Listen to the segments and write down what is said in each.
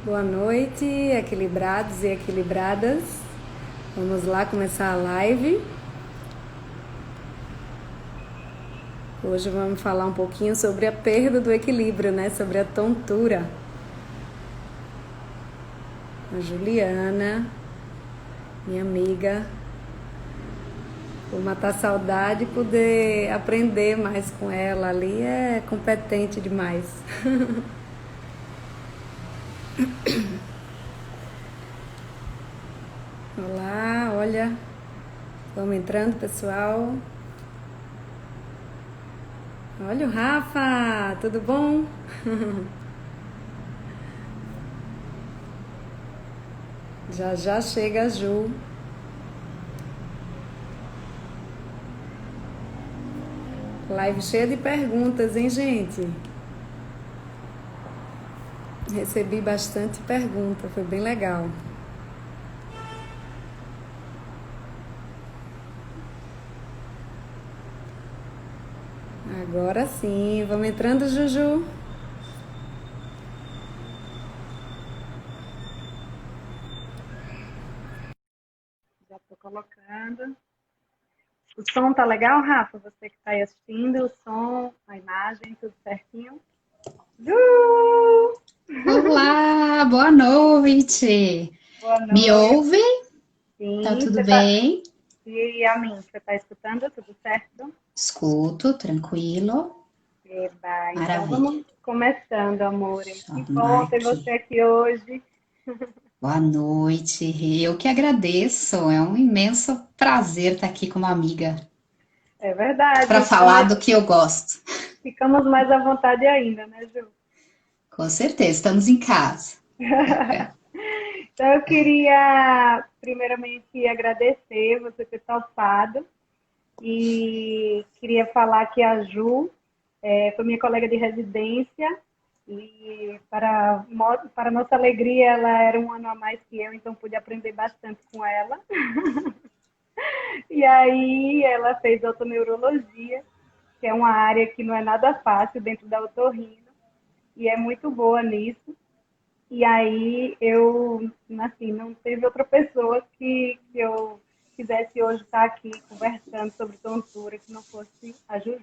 Boa noite, equilibrados e equilibradas. Vamos lá começar a live. Hoje vamos falar um pouquinho sobre a perda do equilíbrio, né? Sobre a tontura. A Juliana, minha amiga, vou matar a saudade e poder aprender mais com ela. Ali é competente demais. Olá, olha, vamos entrando, pessoal. Olha o Rafa, tudo bom? Já já chega a Ju. Live cheia de perguntas, hein, gente? Recebi bastante pergunta, foi bem legal. Agora sim, vamos entrando, Juju. Já estou colocando. O som tá legal, Rafa? Você que está aí assistindo, o som, a imagem, tudo certinho? Ju! Olá, boa noite. Boa Me noite. ouve? Tá Sim, tudo você tá. bem? E a mim, você tá escutando? Tudo certo? Escuto, tranquilo. Eba, então Maravilha. vamos começando, amor. Deixa eu Que arrumar bom ter aqui. você aqui hoje. Boa noite. Eu que agradeço. É um imenso prazer estar aqui com uma amiga É verdade, para falar do que eu gosto. ficamos mais à vontade ainda, né, Ju? Com certeza, estamos em casa. Então, eu queria, primeiramente, agradecer você ter topado e queria falar que a Ju foi minha colega de residência e, para nossa alegria, ela era um ano a mais que eu, então pude aprender bastante com ela. E aí, ela fez otoneurologia, que é uma área que não é nada fácil dentro da otorrino, e é muito boa nisso. E aí eu, assim, não teve outra pessoa que eu quisesse hoje estar aqui conversando sobre tontura que não fosse a Juju.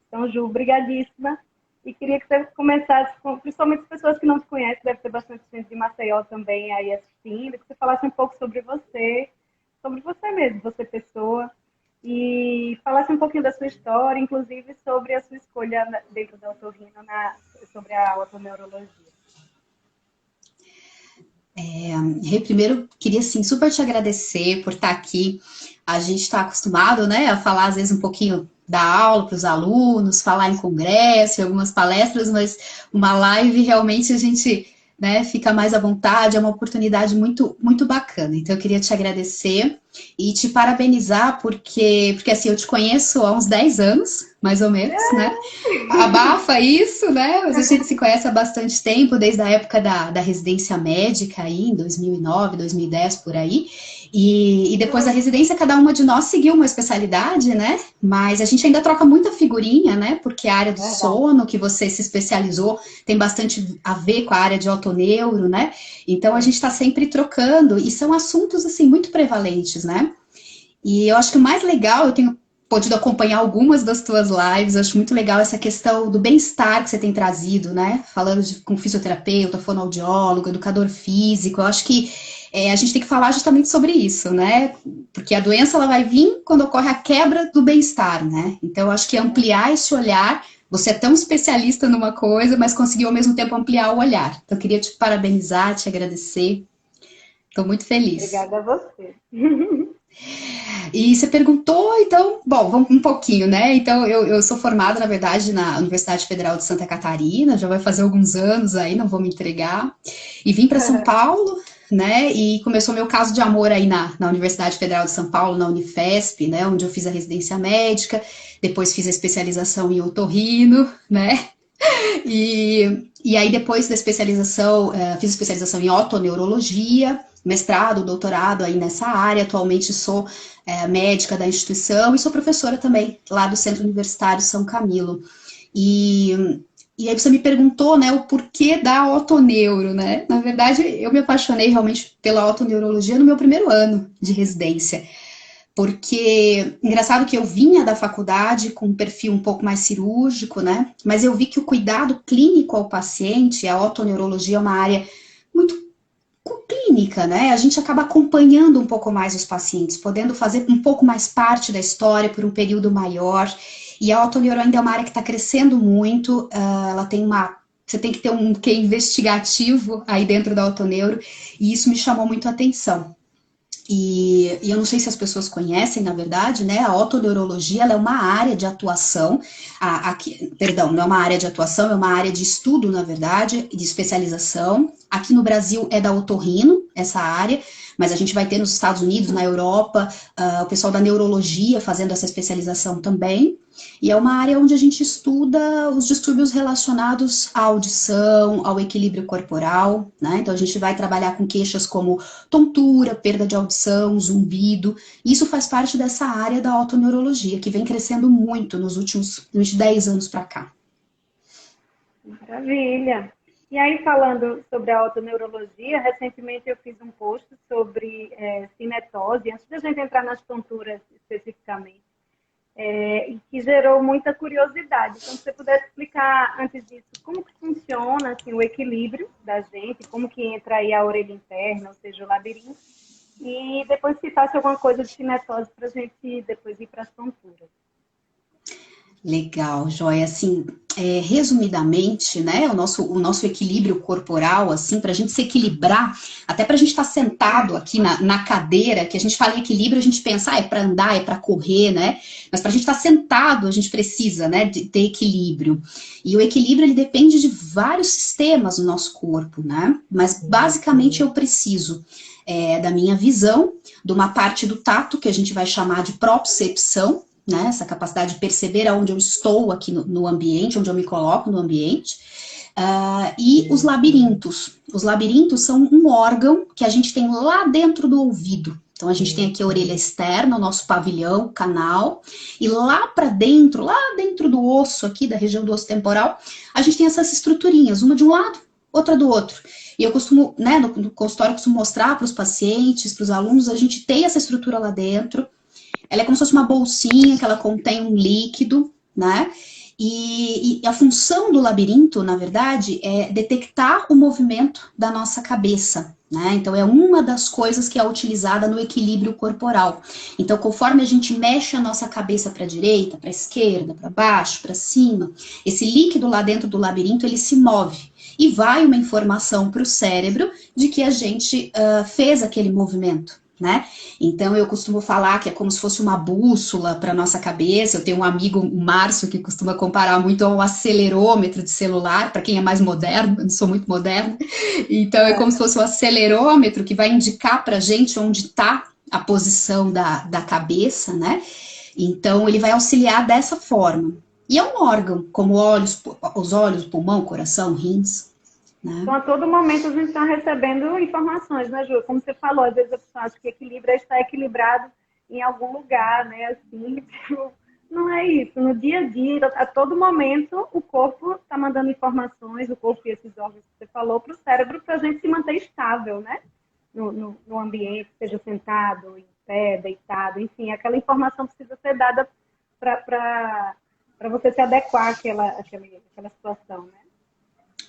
Então, Ju, brigadíssima. E queria que você começasse, com, principalmente as pessoas que não te conhecem, deve ter bastante gente de Maceió também aí assistindo, que você falasse um pouco sobre você mesmo, você pessoa, e falasse um pouquinho da sua história, inclusive sobre a sua escolha dentro da otorrino, sobre a otoneurologia. Primeiro, queria assim, super te agradecer por estar aqui. A gente está acostumado, né, a falar às vezes um pouquinho da aula para os alunos, falar em congresso, em algumas palestras, mas uma live realmente a gente, né, fica mais à vontade, é uma oportunidade muito, muito bacana. Então, eu queria te agradecer e te parabenizar, porque assim, eu te conheço há uns 10 anos, mais ou menos, né? Abafa isso, né? Mas a gente se conhece há bastante tempo, desde a época da residência médica aí, em 2009, 2010, por aí. E depois da residência, cada uma de nós seguiu uma especialidade, né? Mas a gente ainda troca muita figurinha, né? Porque a área do Verdade. sono, que você se especializou, tem bastante a ver com a área de autoneuro, né? Então a É. gente está sempre trocando, e são assuntos, assim, muito prevalentes, né? E eu acho que o mais legal, eu tenho podido acompanhar algumas das tuas lives, eu acho muito legal essa questão do bem-estar que você tem trazido, né? Falando com fisioterapeuta, fonoaudiólogo, educador físico, eu acho que a gente tem que falar justamente sobre isso, né? Porque a doença ela vai vir quando ocorre a quebra do bem-estar, né? Então eu acho que ampliar esse olhar, você é tão especialista numa coisa, mas conseguiu ao mesmo tempo ampliar o olhar. Então eu queria te parabenizar, te agradecer. Estou muito feliz. Obrigada a você. E você perguntou, então, bom, vamos um pouquinho, né? Então, eu sou formada, na verdade, na Universidade Federal de Santa Catarina, já vai fazer alguns anos aí, não vou me entregar. E vim para São Paulo, né? E começou meu caso de amor aí na Universidade Federal de São Paulo, na Unifesp, né? Onde eu fiz a residência médica, depois fiz a especialização em otorrino, né? E aí, depois da especialização, fiz especialização em otoneurologia, mestrado, doutorado aí nessa área. Atualmente sou médica da instituição e sou professora também lá do Centro Universitário São Camilo. E, E aí você me perguntou, né, o porquê da otoneuro, né? Na verdade, eu me apaixonei realmente pela otoneurologia no meu primeiro ano de residência. Porque, engraçado que eu vinha da faculdade com um perfil um pouco mais cirúrgico, né? Mas eu vi que o cuidado clínico ao paciente, a otoneurologia é uma área muito clínica, né? A gente acaba acompanhando um pouco mais os pacientes, podendo fazer um pouco mais parte da história por um período maior. E a otoneuro ainda é uma área que está crescendo muito, ela tem uma. Você tem que ter um quê investigativo aí dentro da otoneuro, e isso me chamou muito a atenção. E eu não sei se as pessoas conhecem, na verdade, né? A otoneurologia ela é uma área de atuação, perdão, não é uma área de atuação, é uma área de estudo, na verdade, de especialização. Aqui no Brasil é da otorrino, essa área, mas a gente vai ter nos Estados Unidos, na Europa, o pessoal da neurologia fazendo essa especialização também. E é uma área onde a gente estuda os distúrbios relacionados à audição, ao equilíbrio corporal, né? Então a gente vai trabalhar com queixas como tontura, perda de audição, zumbido. Isso faz parte dessa área da otoneurologia, que vem crescendo muito nos últimos 10 anos para cá. Maravilha! E aí, falando sobre a otoneurologia, recentemente eu fiz um post sobre cinetose, antes da gente entrar nas tonturas especificamente, e que gerou muita curiosidade. Então, se você pudesse explicar, antes disso, como que funciona assim, o equilíbrio da gente, como que entra aí a orelha interna, ou seja, o labirinto, e depois citasse alguma coisa de cinetose para a gente depois ir para as tonturas. Legal, Joia. Assim, resumidamente, né, o nosso equilíbrio corporal, assim, para a gente se equilibrar, até para a gente estar sentado aqui na cadeira, que a gente fala em equilíbrio, a gente pensa, é para andar, é para correr, né? Mas para a gente estar sentado, a gente precisa, né, de ter equilíbrio. E o equilíbrio, ele depende de vários sistemas no nosso corpo, né? Mas, basicamente, eu preciso da minha visão, de uma parte do tato, que a gente vai chamar de propriocepção, né, essa capacidade de perceber aonde eu estou aqui no ambiente, onde eu me coloco no ambiente, e os labirintos. Os labirintos são um órgão que a gente tem lá dentro do ouvido. Então, a gente tem aqui a orelha externa, o nosso pavilhão, o canal, e lá dentro do osso aqui, da região do osso temporal, a gente tem essas estruturinhas, uma de um lado, outra do outro. E eu costumo, né, no consultório, eu costumo mostrar para os pacientes, para os alunos, a gente tem essa estrutura lá dentro. Ela é como se fosse uma bolsinha que ela contém um líquido, né? E a função do labirinto, na verdade, é detectar o movimento da nossa cabeça, né? Então, é uma das coisas que é utilizada no equilíbrio corporal. Então, conforme a gente mexe a nossa cabeça para a direita, para a esquerda, para baixo, para cima, esse líquido lá dentro do labirinto, ele se move. E vai uma informação para o cérebro de que a gente fez aquele movimento. Né? Então eu costumo falar que é como se fosse uma bússola para nossa cabeça. Eu tenho um amigo, o Márcio, que costuma comparar muito ao acelerômetro de celular, para quem é mais moderno, eu não sou muito moderna. Então é como se fosse um acelerômetro que vai indicar para a gente onde está a posição da cabeça, né? Então ele vai auxiliar dessa forma. E é um órgão, como os olhos, pulmão, coração, rins. Né? Então, a todo momento a gente está recebendo informações, né, Ju? Como você falou, às vezes a pessoa acha que equilíbrio é estar equilibrado em algum lugar, né? Assim, tipo, não é isso. No dia a dia, a todo momento, o corpo está mandando informações, o corpo e esses órgãos que você falou, para o cérebro, para a gente se manter estável, né? No ambiente, seja sentado, em pé, deitado, enfim, aquela informação precisa ser dada para você se adequar àquela situação, né?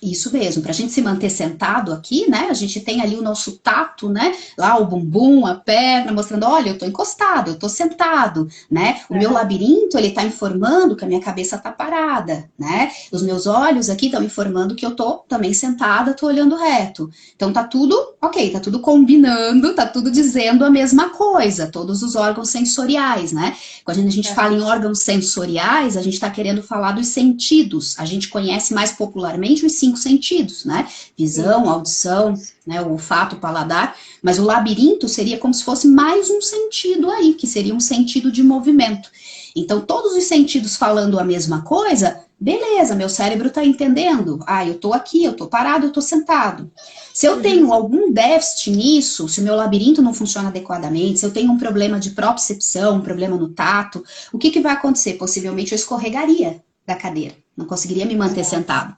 Isso mesmo, para a gente se manter sentado aqui, né? A gente tem ali o nosso tato, né? Lá o bumbum, a perna, mostrando, olha, eu tô encostado, eu tô sentado, né? O meu labirinto, ele tá informando que a minha cabeça tá parada, né? Os meus olhos aqui estão informando que eu tô também sentada, tô olhando reto. Então tá tudo, ok, tá tudo combinando, tá tudo dizendo a mesma coisa, todos os órgãos sensoriais, né? Quando a gente fala em órgãos sensoriais, a gente tá querendo falar dos sentidos. A gente conhece mais popularmente os 5 sentidos, né? Visão, audição, né? O olfato, o paladar. Mas o labirinto seria como se fosse mais um sentido aí, que seria um sentido de movimento. Então, todos os sentidos falando a mesma coisa, beleza, meu cérebro tá entendendo. Ah, eu tô aqui, eu tô parado, eu tô sentado. Se eu tenho algum déficit nisso, se o meu labirinto não funciona adequadamente, se eu tenho um problema de propriocepção, um problema no tato, o que vai acontecer? Possivelmente eu escorregaria da cadeira, não conseguiria me manter sentado.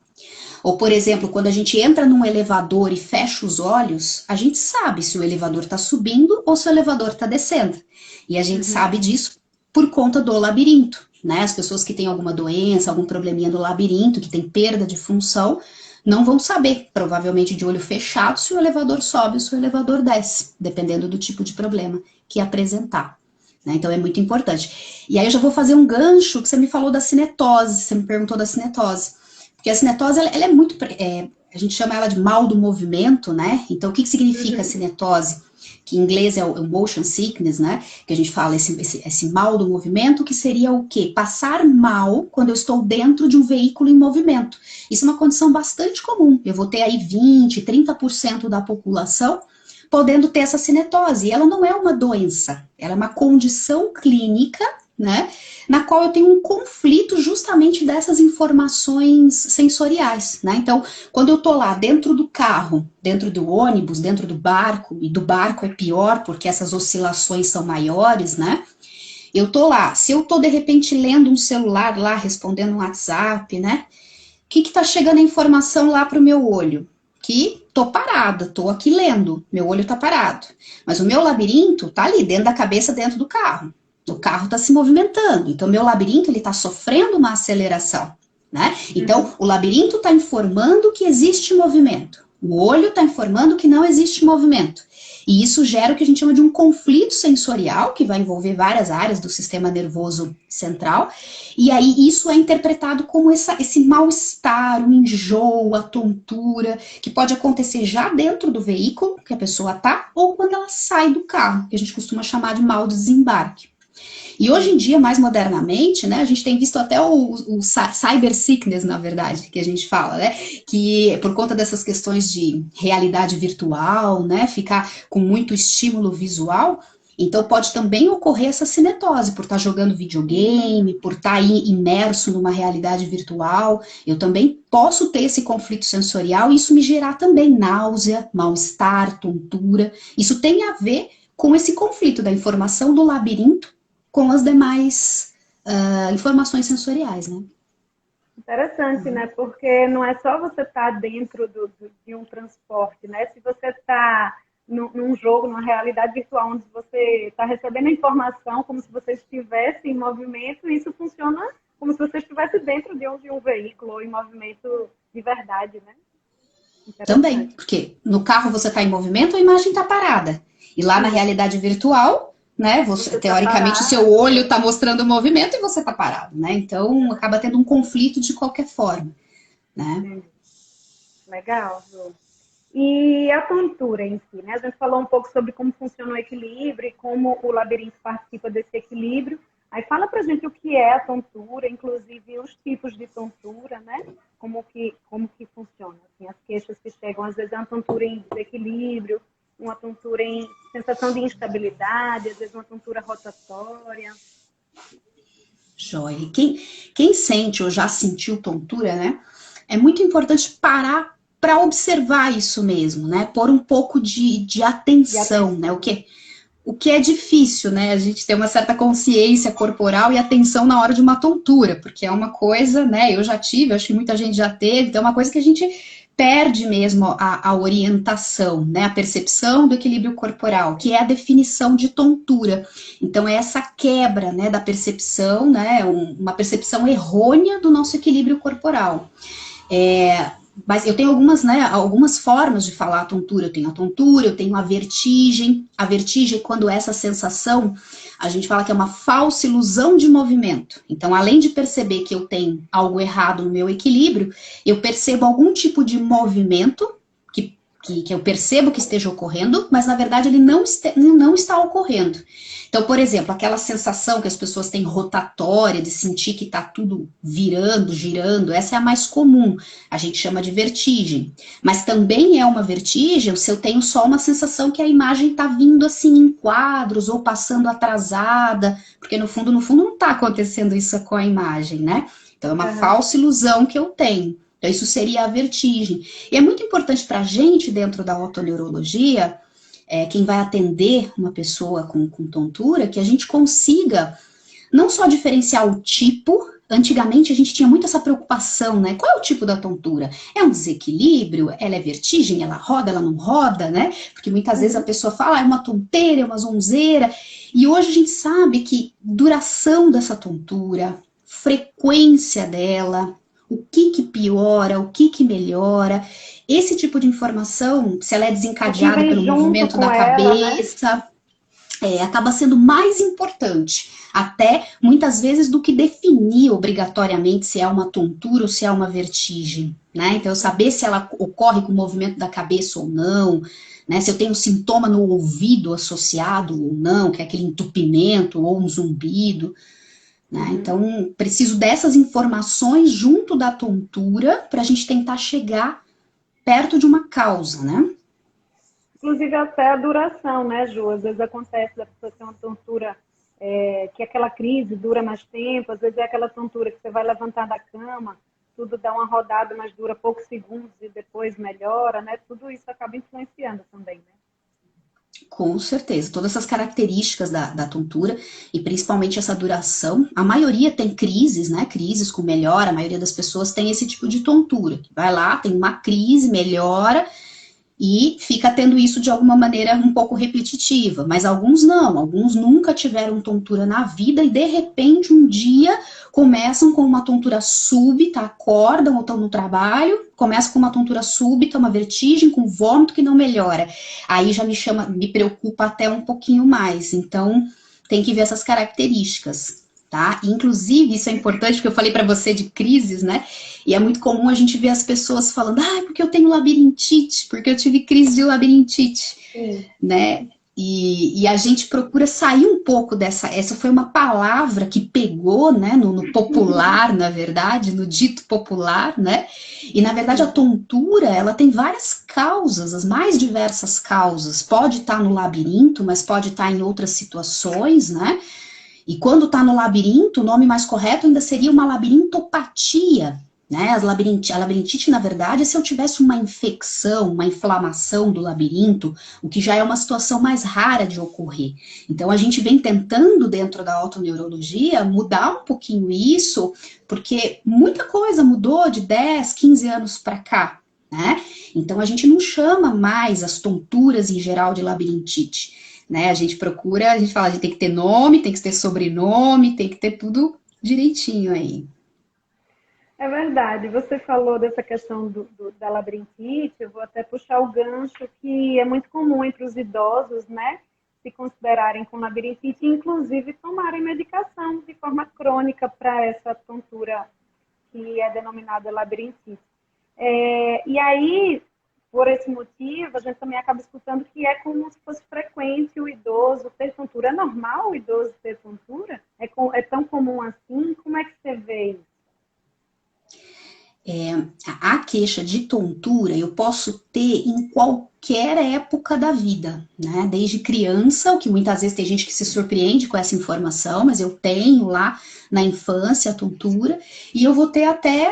Ou, por exemplo, quando a gente entra num elevador e fecha os olhos, a gente sabe se o elevador está subindo ou se o elevador está descendo. E a gente sabe disso por conta do labirinto, né? As pessoas que têm alguma doença, algum probleminha do labirinto, que tem perda de função, não vão saber, provavelmente de olho fechado, se o elevador sobe ou se o elevador desce, dependendo do tipo de problema que apresentar. Né? Então é muito importante. E aí eu já vou fazer um gancho que você me falou da cinetose, você me perguntou da cinetose. Porque a cinetose, ela é muito... a gente chama ela de mal do movimento, né? Então o que significa a cinetose? Que em inglês é o motion sickness, né? Que a gente fala esse mal do movimento, que seria o quê? Passar mal quando eu estou dentro de um veículo em movimento. Isso é uma condição bastante comum. Eu vou ter aí 20, 30% da população podendo ter essa cinetose. E ela não é uma doença, ela é uma condição clínica, né? Na qual eu tenho um conflito justamente dessas informações sensoriais, né? Então, quando eu tô lá dentro do carro, dentro do ônibus, dentro do barco, e do barco é pior porque essas oscilações são maiores, né? Eu tô lá, se eu tô de repente lendo um celular lá, respondendo um WhatsApp, né? O que tá chegando a informação lá pro meu olho? Que tô parada, tô aqui lendo, meu olho tá parado. Mas o meu labirinto tá ali dentro da cabeça, dentro do carro. O carro está se movimentando, então meu labirinto ele está sofrendo uma aceleração, né? Então o labirinto está informando que existe movimento, o olho está informando que não existe movimento. E isso gera o que a gente chama de um conflito sensorial, que vai envolver várias áreas do sistema nervoso central, e aí isso é interpretado como esse mal-estar, o enjoo, a tontura, que pode acontecer já dentro do veículo que a pessoa está, ou quando ela sai do carro, que a gente costuma chamar de mal do desembarque. E hoje em dia, mais modernamente, né, a gente tem visto até o cyber sickness, na verdade, que a gente fala, né, que por conta dessas questões de realidade virtual, né, ficar com muito estímulo visual, então pode também ocorrer essa cinetose, por estar jogando videogame, por estar aí imerso numa realidade virtual, eu também posso ter esse conflito sensorial e isso me gerar também náusea, mal-estar, tontura, isso tem a ver com esse conflito da informação do labirinto com as demais informações sensoriais, né? Interessante, né? Porque não é só você estar dentro de um transporte, né? Se você está num jogo, numa realidade virtual, onde você está recebendo a informação como se você estivesse em movimento, isso funciona como se você estivesse dentro de um veículo ou em movimento de verdade, né? Também, porque no carro você está em movimento, a imagem está parada. E lá na realidade virtual, né, você teoricamente, o seu olho está mostrando o movimento e você está parado, né? Então, acaba tendo um conflito de qualquer forma, né? Legal, Ju. E a tontura em si, né? A gente falou um pouco sobre como funciona o equilíbrio e como o labirinto participa desse equilíbrio. Aí fala pra gente o que é a tontura, inclusive os tipos de tontura, né? Como que funciona. Assim, as queixas que chegam, às vezes é uma tontura em desequilíbrio, uma tontura em sensação de instabilidade, às vezes uma tontura rotatória. Joia. Quem sente ou já sentiu tontura, né? É muito importante parar para observar isso mesmo, né? Pôr um pouco de atenção, né? O que é difícil, né? A gente ter uma certa consciência corporal e atenção na hora de uma tontura, porque é uma coisa, né? Eu já tive, acho que muita gente já teve, então é uma coisa que a gente perde mesmo a orientação, né? A percepção do equilíbrio corporal, que é a definição de tontura. Então, é essa quebra, né, da percepção, né? Uma percepção errônea do nosso equilíbrio corporal. Mas eu tenho algumas formas de falar a tontura. Eu tenho a tontura, eu tenho a vertigem. A vertigem é quando essa sensação, a gente fala que é uma falsa ilusão de movimento. Então, além de perceber que eu tenho algo errado no meu equilíbrio, eu percebo algum tipo de movimento que eu percebo que esteja ocorrendo, mas na verdade ele não está ocorrendo. Então, por exemplo, aquela sensação que as pessoas têm rotatória, de sentir que está tudo virando, girando, essa é a mais comum, a gente chama de vertigem. Mas também é uma vertigem se eu tenho só uma sensação que a imagem está vindo assim em quadros, ou passando atrasada, porque no fundo não está acontecendo isso com a imagem, né? Então é uma falsa ilusão que eu tenho. Então, isso seria a vertigem. E é muito importante para a gente, dentro da otoneurologia, quem vai atender uma pessoa com tontura, que a gente consiga não só diferenciar o tipo, Antigamente a gente tinha muito essa preocupação, né? Qual é o tipo da tontura? É um desequilíbrio? Ela é vertigem? Ela roda? Ela não roda, né? Porque muitas vezes a pessoa fala, ah, é uma tonteira, é uma zonzeira. E hoje a gente sabe que duração dessa tontura, frequência dela, o que que piora, o que melhora, esse tipo de informação, se ela é O que desencadeada vem pelo junto movimento com da ela, né? cabeça, acaba sendo mais importante, até muitas vezes, do que definir obrigatoriamente se é uma tontura ou se é uma vertigem, né? Então, eu saber se ela ocorre com o movimento da cabeça ou não, né? Se eu tenho sintoma no ouvido associado ou não, que é aquele entupimento ou um zumbido, né? Então, preciso dessas informações junto da tontura para a gente tentar chegar perto de uma causa, né? Inclusive até a duração, né, Ju? Às vezes acontece da pessoa ter uma tontura, que aquela crise dura mais tempo, às vezes é aquela tontura que você vai levantar da cama, tudo dá uma rodada, mas dura poucos segundos e depois melhora, né? Tudo isso acaba influenciando também, né? Com certeza, todas essas características da tontura e principalmente essa duração, a maioria tem crises, né? Crises com melhora, a maioria das pessoas tem esse tipo de tontura, que vai lá, tem uma crise, melhora e fica tendo isso de alguma maneira um pouco repetitiva, mas alguns não, alguns nunca tiveram tontura na vida e de repente um dia começam com uma tontura súbita, acordam ou estão no trabalho, começam com uma tontura súbita, uma vertigem, com vômito que não melhora. Aí já me preocupa até um pouquinho mais. Então, tem que ver essas características, tá? Inclusive, isso é importante porque eu falei para você de crises, né? E é muito comum a gente ver as pessoas falando, ah, porque eu tenho labirintite, porque eu tive crise de labirintite, Sim. né? E a gente procura sair um pouco dessa. Essa foi uma palavra que pegou, né, no popular, na verdade, no dito popular, né? E na verdade a tontura, ela tem várias causas, as mais diversas causas. Pode estar no labirinto, mas pode estar em outras situações, né? E quando está no labirinto, o nome mais correto ainda seria uma labirintopatia. Né? A labirintite, na verdade, é se eu tivesse uma infecção, uma inflamação do labirinto, o que já é uma situação mais rara de ocorrer. Então, a gente vem tentando, dentro da autoneurologia, mudar um pouquinho isso, porque muita coisa mudou de 10, 15 anos para cá. Né? Então, a gente não chama mais as tonturas em geral de labirintite. Né? A gente procura, a gente fala, a gente tem que ter nome, tem que ter sobrenome, tem que ter tudo direitinho aí. É verdade. Você falou dessa questão da labirintite, eu vou até puxar o gancho que é muito comum entre os idosos, né? Se considerarem com labirintite, e inclusive tomarem medicação de forma crônica para essa tontura que é denominada labirintite. E aí, por esse motivo, a gente também acaba escutando que é como se fosse frequente o idoso ter tontura. É normal o idoso ter tontura? É tão comum assim? Como é que você vê isso? A queixa de tontura eu posso ter em qualquer época da vida, né? Desde criança, o que muitas vezes tem gente que se surpreende com essa informação, mas eu tenho lá na infância a tontura, e eu vou ter até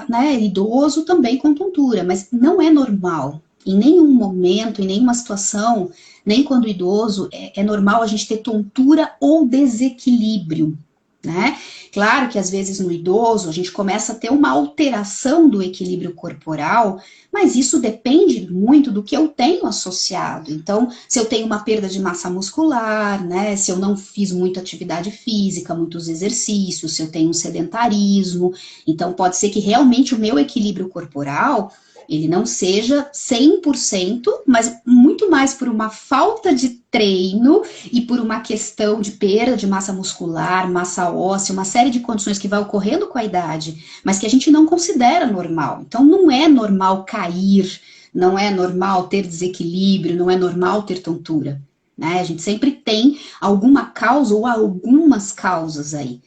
né, idoso também com tontura, mas não é normal. Em nenhum momento, em nenhuma situação, nem quando idoso, é normal a gente ter tontura ou desequilíbrio, né? Claro que às vezes no idoso a gente começa a ter uma alteração do equilíbrio corporal, mas isso depende muito do que eu tenho associado. Então, se eu tenho uma perda de massa muscular, né? Se eu não fiz muita atividade física, muitos exercícios, se eu tenho um sedentarismo, então pode ser que realmente o meu equilíbrio corporal ele não seja 100%, mas muito mais por uma falta de treino e por uma questão de perda de massa muscular, massa óssea, uma série de condições que vai ocorrendo com a idade, mas que a gente não considera normal. Então, não é normal cair, não é normal ter desequilíbrio, não é normal ter tontura. Né? A gente sempre tem alguma causa ou algumas causas aí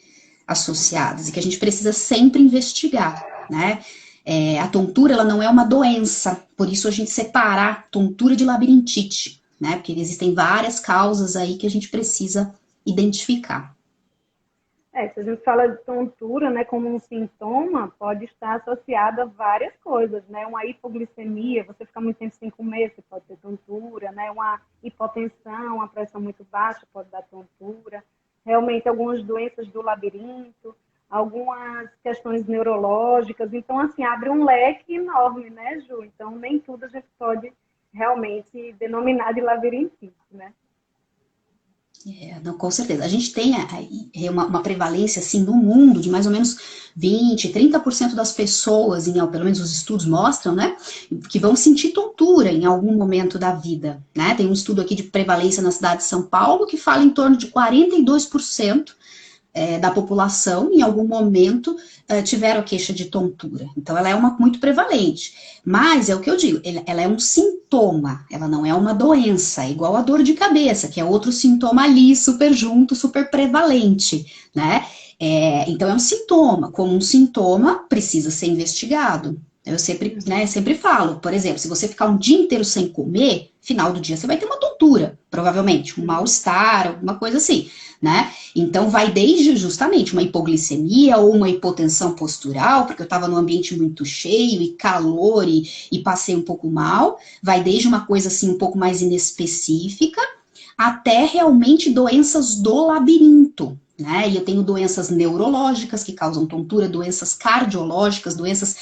associadas e que a gente precisa sempre investigar, né? A tontura, ela não é uma doença, por isso a gente separar tontura de labirintite, né? Porque existem várias causas aí que a gente precisa identificar. Se a gente fala de tontura, né, como um sintoma, pode estar associada a várias coisas, né? Uma hipoglicemia, você fica muito tempo sem comer, você pode ter tontura, né? Uma hipotensão, uma pressão muito baixa pode dar tontura. Realmente algumas doenças do labirinto, algumas questões neurológicas. Então, assim, abre um leque enorme, né, Ju? Então, nem tudo a gente pode realmente denominar de labirintite, né? Não, com certeza. A gente tem uma prevalência, assim, no mundo de mais ou menos 20, 30% das pessoas, pelo menos os estudos mostram, né, que vão sentir tontura em algum momento da vida, né? Tem um estudo aqui de prevalência na cidade de São Paulo que fala em torno de 42% da população, em algum momento, tiveram queixa de tontura. Então, ela é muito prevalente. Mas, é o que eu digo, ela é um sintoma, ela não é uma doença, é igual a dor de cabeça, que é outro sintoma ali, super junto, super prevalente, né? Então, é um sintoma. Como um sintoma, precisa ser investigado. Eu sempre, né, sempre falo, por exemplo, se você ficar um dia inteiro sem comer, final do dia você vai ter uma tontura, provavelmente, um mal-estar, alguma coisa assim, né? Então, vai desde justamente uma hipoglicemia ou uma hipotensão postural, porque eu estava num ambiente muito cheio e calor e passei um pouco mal, vai desde uma coisa assim um pouco mais inespecífica, até realmente doenças do labirinto, né? E eu tenho doenças neurológicas que causam tontura, doenças cardiológicas, doenças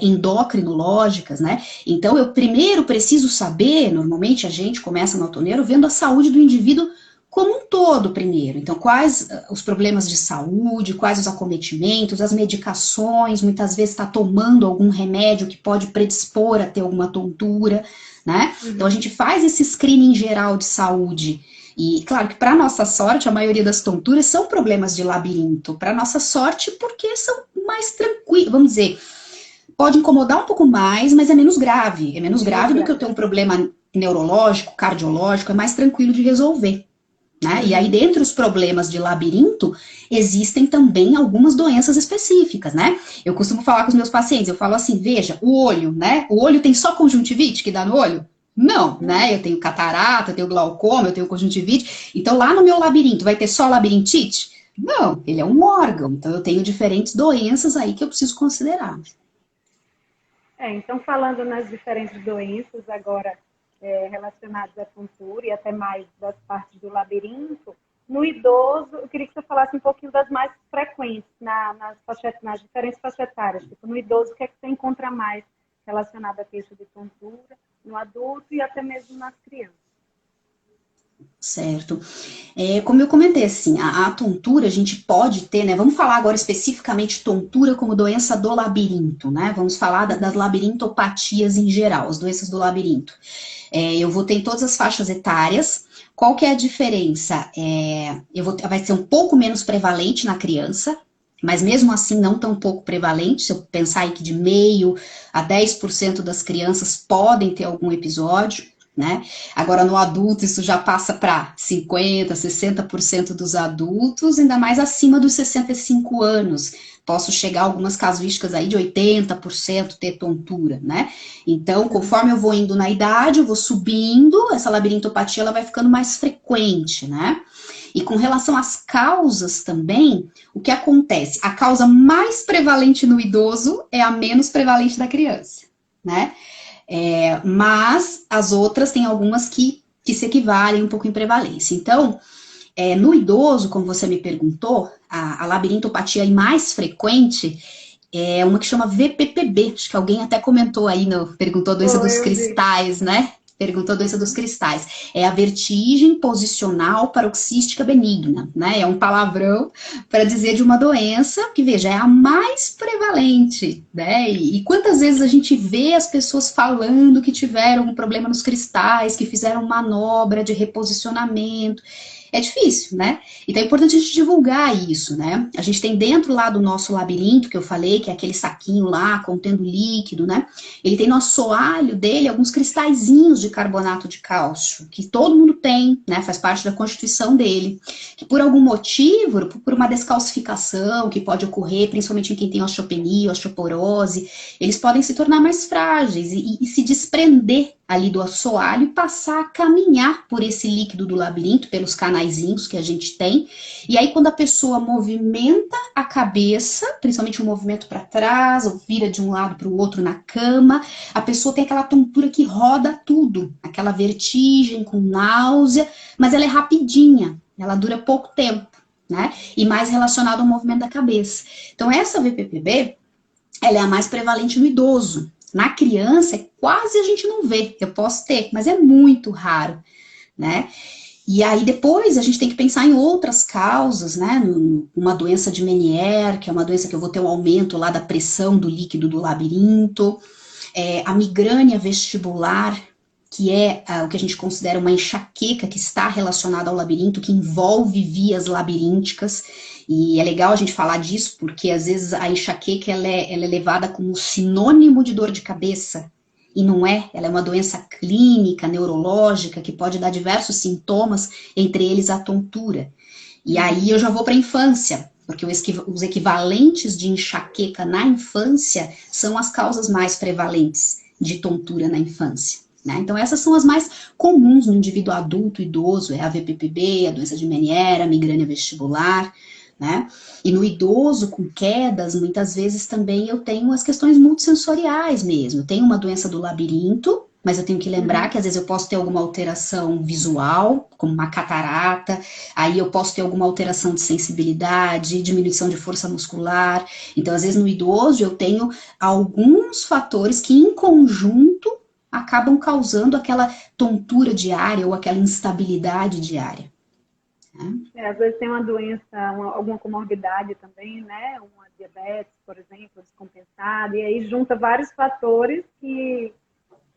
endocrinológicas, né? Então, eu primeiro preciso saber, normalmente a gente começa no autoneiro vendo a saúde do indivíduo como um todo primeiro. Então, quais os problemas de saúde, quais os acometimentos, as medicações, muitas vezes está tomando algum remédio que pode predispor a ter alguma tontura, né? Então, a gente faz esse screening geral de saúde. E, claro, que para nossa sorte, a maioria das tonturas são problemas de labirinto. Para nossa sorte, porque são mais tranquilos, vamos dizer, pode incomodar um pouco mais, mas é menos grave. É menos grave do que eu ter um problema neurológico, cardiológico, é mais tranquilo de resolver. Né? E aí, dentre os problemas de labirinto, existem também algumas doenças específicas, né? Eu costumo falar com os meus pacientes, eu falo assim, veja, o olho, né? O olho tem só conjuntivite que dá no olho? Não, né? Eu tenho catarata, eu tenho glaucoma, eu tenho conjuntivite. Então, lá no meu labirinto, vai ter só labirintite? Não, ele é um órgão. Então, eu tenho diferentes doenças aí que eu preciso considerar. Então, falando nas diferentes doenças agora relacionadas à tontura e até mais das partes do labirinto, no idoso, eu queria que você falasse um pouquinho das mais frequentes nas diferentes faixas etárias. Tipo, no idoso, o que é que você encontra mais relacionado à queixa de tontura, no adulto e até mesmo nas crianças? Certo. Como eu comentei, assim, a tontura a gente pode ter, né? Vamos falar agora especificamente tontura como doença do labirinto, né? Vamos falar das labirintopatias em geral, as doenças do labirinto. Eu vou ter em todas as faixas etárias. Qual que é a diferença? Vai ser um pouco menos prevalente na criança, mas mesmo assim não tão pouco prevalente. Se eu pensar aí que de meio a 10% das crianças podem ter algum episódio, né? Agora, no adulto, isso já passa para 50%, 60% dos adultos, ainda mais acima dos 65 anos. Posso chegar a algumas casuísticas aí de 80% ter tontura, né? Então, conforme eu vou indo na idade, eu vou subindo, essa labirintopatia ela vai ficando mais frequente, né? E com relação às causas também, o que acontece? A causa mais prevalente no idoso é a menos prevalente da criança, né? Mas as outras tem algumas que se equivalem um pouco em prevalência. Então, no idoso, como você me perguntou, a labirintopatia mais frequente é uma que chama VPPB. Acho que alguém até comentou aí, perguntou a doença dos cristais, né? Perguntou a doença dos cristais. É a vertigem posicional paroxística benigna, né? É um palavrão para dizer de uma doença que, veja, é a mais prevalente, né? E quantas vezes a gente vê as pessoas falando que tiveram um problema nos cristais, que fizeram manobra de reposicionamento. É difícil, né? Então é importante a gente divulgar isso, né? A gente tem dentro lá do nosso labirinto, que eu falei, que é aquele saquinho lá contendo líquido, né? Ele tem no assoalho dele alguns cristalzinhos de carbonato de cálcio, que todo mundo tem, né? Faz parte da constituição dele. Que por algum motivo, por uma descalcificação que pode ocorrer, principalmente em quem tem osteopenia, osteoporose, eles podem se tornar mais frágeis e se desprender ali do assoalho e passar a caminhar por esse líquido do labirinto, pelos canaizinhos que a gente tem. E aí, quando a pessoa movimenta a cabeça, principalmente o movimento para trás, ou vira de um lado para o outro na cama, a pessoa tem aquela tontura que roda tudo, aquela vertigem com náusea, mas ela é rapidinha, ela dura pouco tempo. né? E mais relacionado ao movimento da cabeça. Então, essa VPPB, ela é a mais prevalente no idoso. Na criança, quase a gente não vê. Eu posso ter, mas é muito raro, né? E aí depois a gente tem que pensar em outras causas, né? Uma doença de Meniere, que é uma doença que eu vou ter um aumento lá da pressão do líquido do labirinto, a migrânia vestibular, que é o que a gente considera uma enxaqueca que está relacionada ao labirinto, que envolve vias labirínticas, e é legal a gente falar disso, porque às vezes a enxaqueca ela é levada como sinônimo de dor de cabeça, e não é, ela é uma doença clínica, neurológica, que pode dar diversos sintomas, entre eles a tontura. E aí eu já vou para a infância, porque os equivalentes de enxaqueca na infância são as causas mais prevalentes de tontura na infância. Né? Então essas são as mais comuns no indivíduo adulto, idoso, é a VPPB, a doença de Meniere, a migrânia vestibular, né? E no idoso com quedas, muitas vezes também eu tenho as questões multissensoriais mesmo. Eu tenho uma doença do labirinto, mas eu tenho que lembrar que às vezes eu posso ter alguma alteração visual, como uma catarata, aí eu posso ter alguma alteração de sensibilidade, diminuição de força muscular. Então, às vezes no idoso eu tenho alguns fatores que em conjunto acabam causando aquela tontura diária ou aquela instabilidade diária. Às vezes tem uma doença, alguma comorbidade também, né? Uma diabetes, por exemplo, descompensada, e aí junta vários fatores que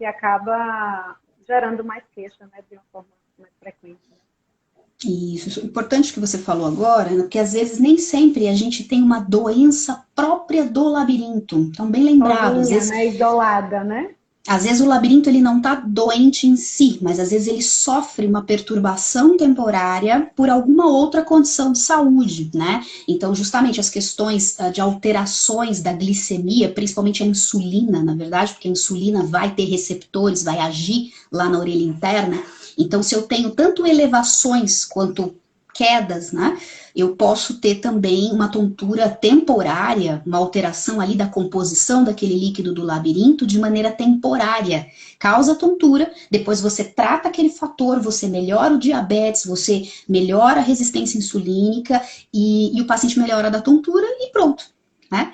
acaba gerando mais queixa, né? De uma forma mais frequente. Né? Isso, importante que você falou agora, né, porque às vezes nem sempre a gente tem uma doença própria do labirinto. Então, bem lembrado, Sozinha, às vezes, né? Isolada, né? às vezes o labirinto ele não está doente em si, mas às vezes ele sofre uma perturbação temporária por alguma outra condição de saúde, né? Então, justamente as questões de alterações da glicemia, principalmente a insulina, na verdade, porque a insulina vai ter receptores, vai agir lá na orelha interna. Então, se eu tenho tanto elevações quanto quedas, né? Eu posso ter também uma tontura temporária, uma alteração ali da composição daquele líquido do labirinto de maneira temporária. Causa tontura, depois você trata aquele fator, você melhora o diabetes, você melhora a resistência insulínica e o paciente melhora da tontura e pronto. Né?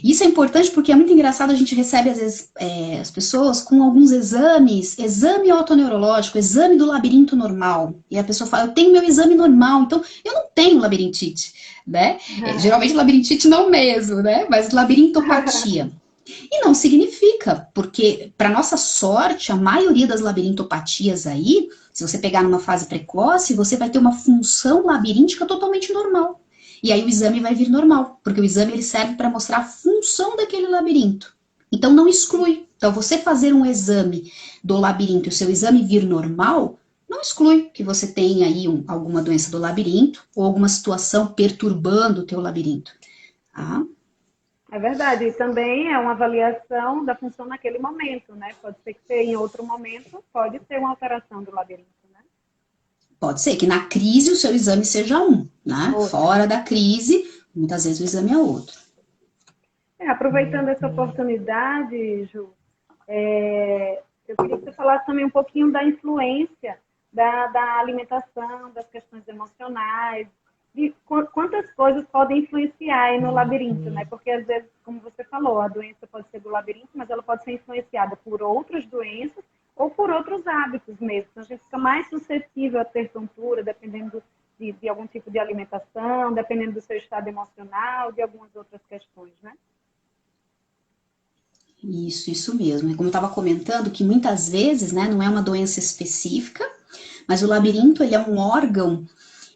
Isso é importante porque é muito engraçado, a gente recebe às vezes as pessoas com alguns exames, exame otoneurológico, exame do labirinto normal, e a pessoa fala, eu tenho meu exame normal, então eu não tenho labirintite, né? Geralmente labirintite não mesmo, né? Mas labirintopatia. E não significa, porque para nossa sorte, a maioria das labirintopatias aí, se você pegar numa fase precoce, você vai ter uma função labiríntica totalmente normal. E aí o exame vai vir normal, porque o exame ele serve para mostrar a função daquele labirinto. Então não exclui. Então você fazer um exame do labirinto e o seu exame vir normal, não exclui que você tenha aí alguma doença do labirinto ou alguma situação perturbando o teu labirinto. Tá? É verdade, e também é uma avaliação da função naquele momento, né? Pode ser que em outro momento pode ter uma alteração do labirinto. Pode ser que na crise o seu exame seja um, né? Fora da crise, muitas vezes o exame é outro. Aproveitando essa oportunidade, Ju, eu queria que você falasse também um pouquinho da influência da alimentação, das questões emocionais, de quantas coisas podem influenciar aí no labirinto, né? Porque às vezes, como você falou, a doença pode ser do labirinto, mas ela pode ser influenciada por outras doenças ou por outros hábitos mesmo. Então, a gente fica mais suscetível a ter tontura, dependendo de algum tipo de alimentação, dependendo do seu estado emocional, de algumas outras questões, né? Isso mesmo. É como eu estava comentando, que muitas vezes, né, não é uma doença específica, mas o labirinto, ele é um órgão,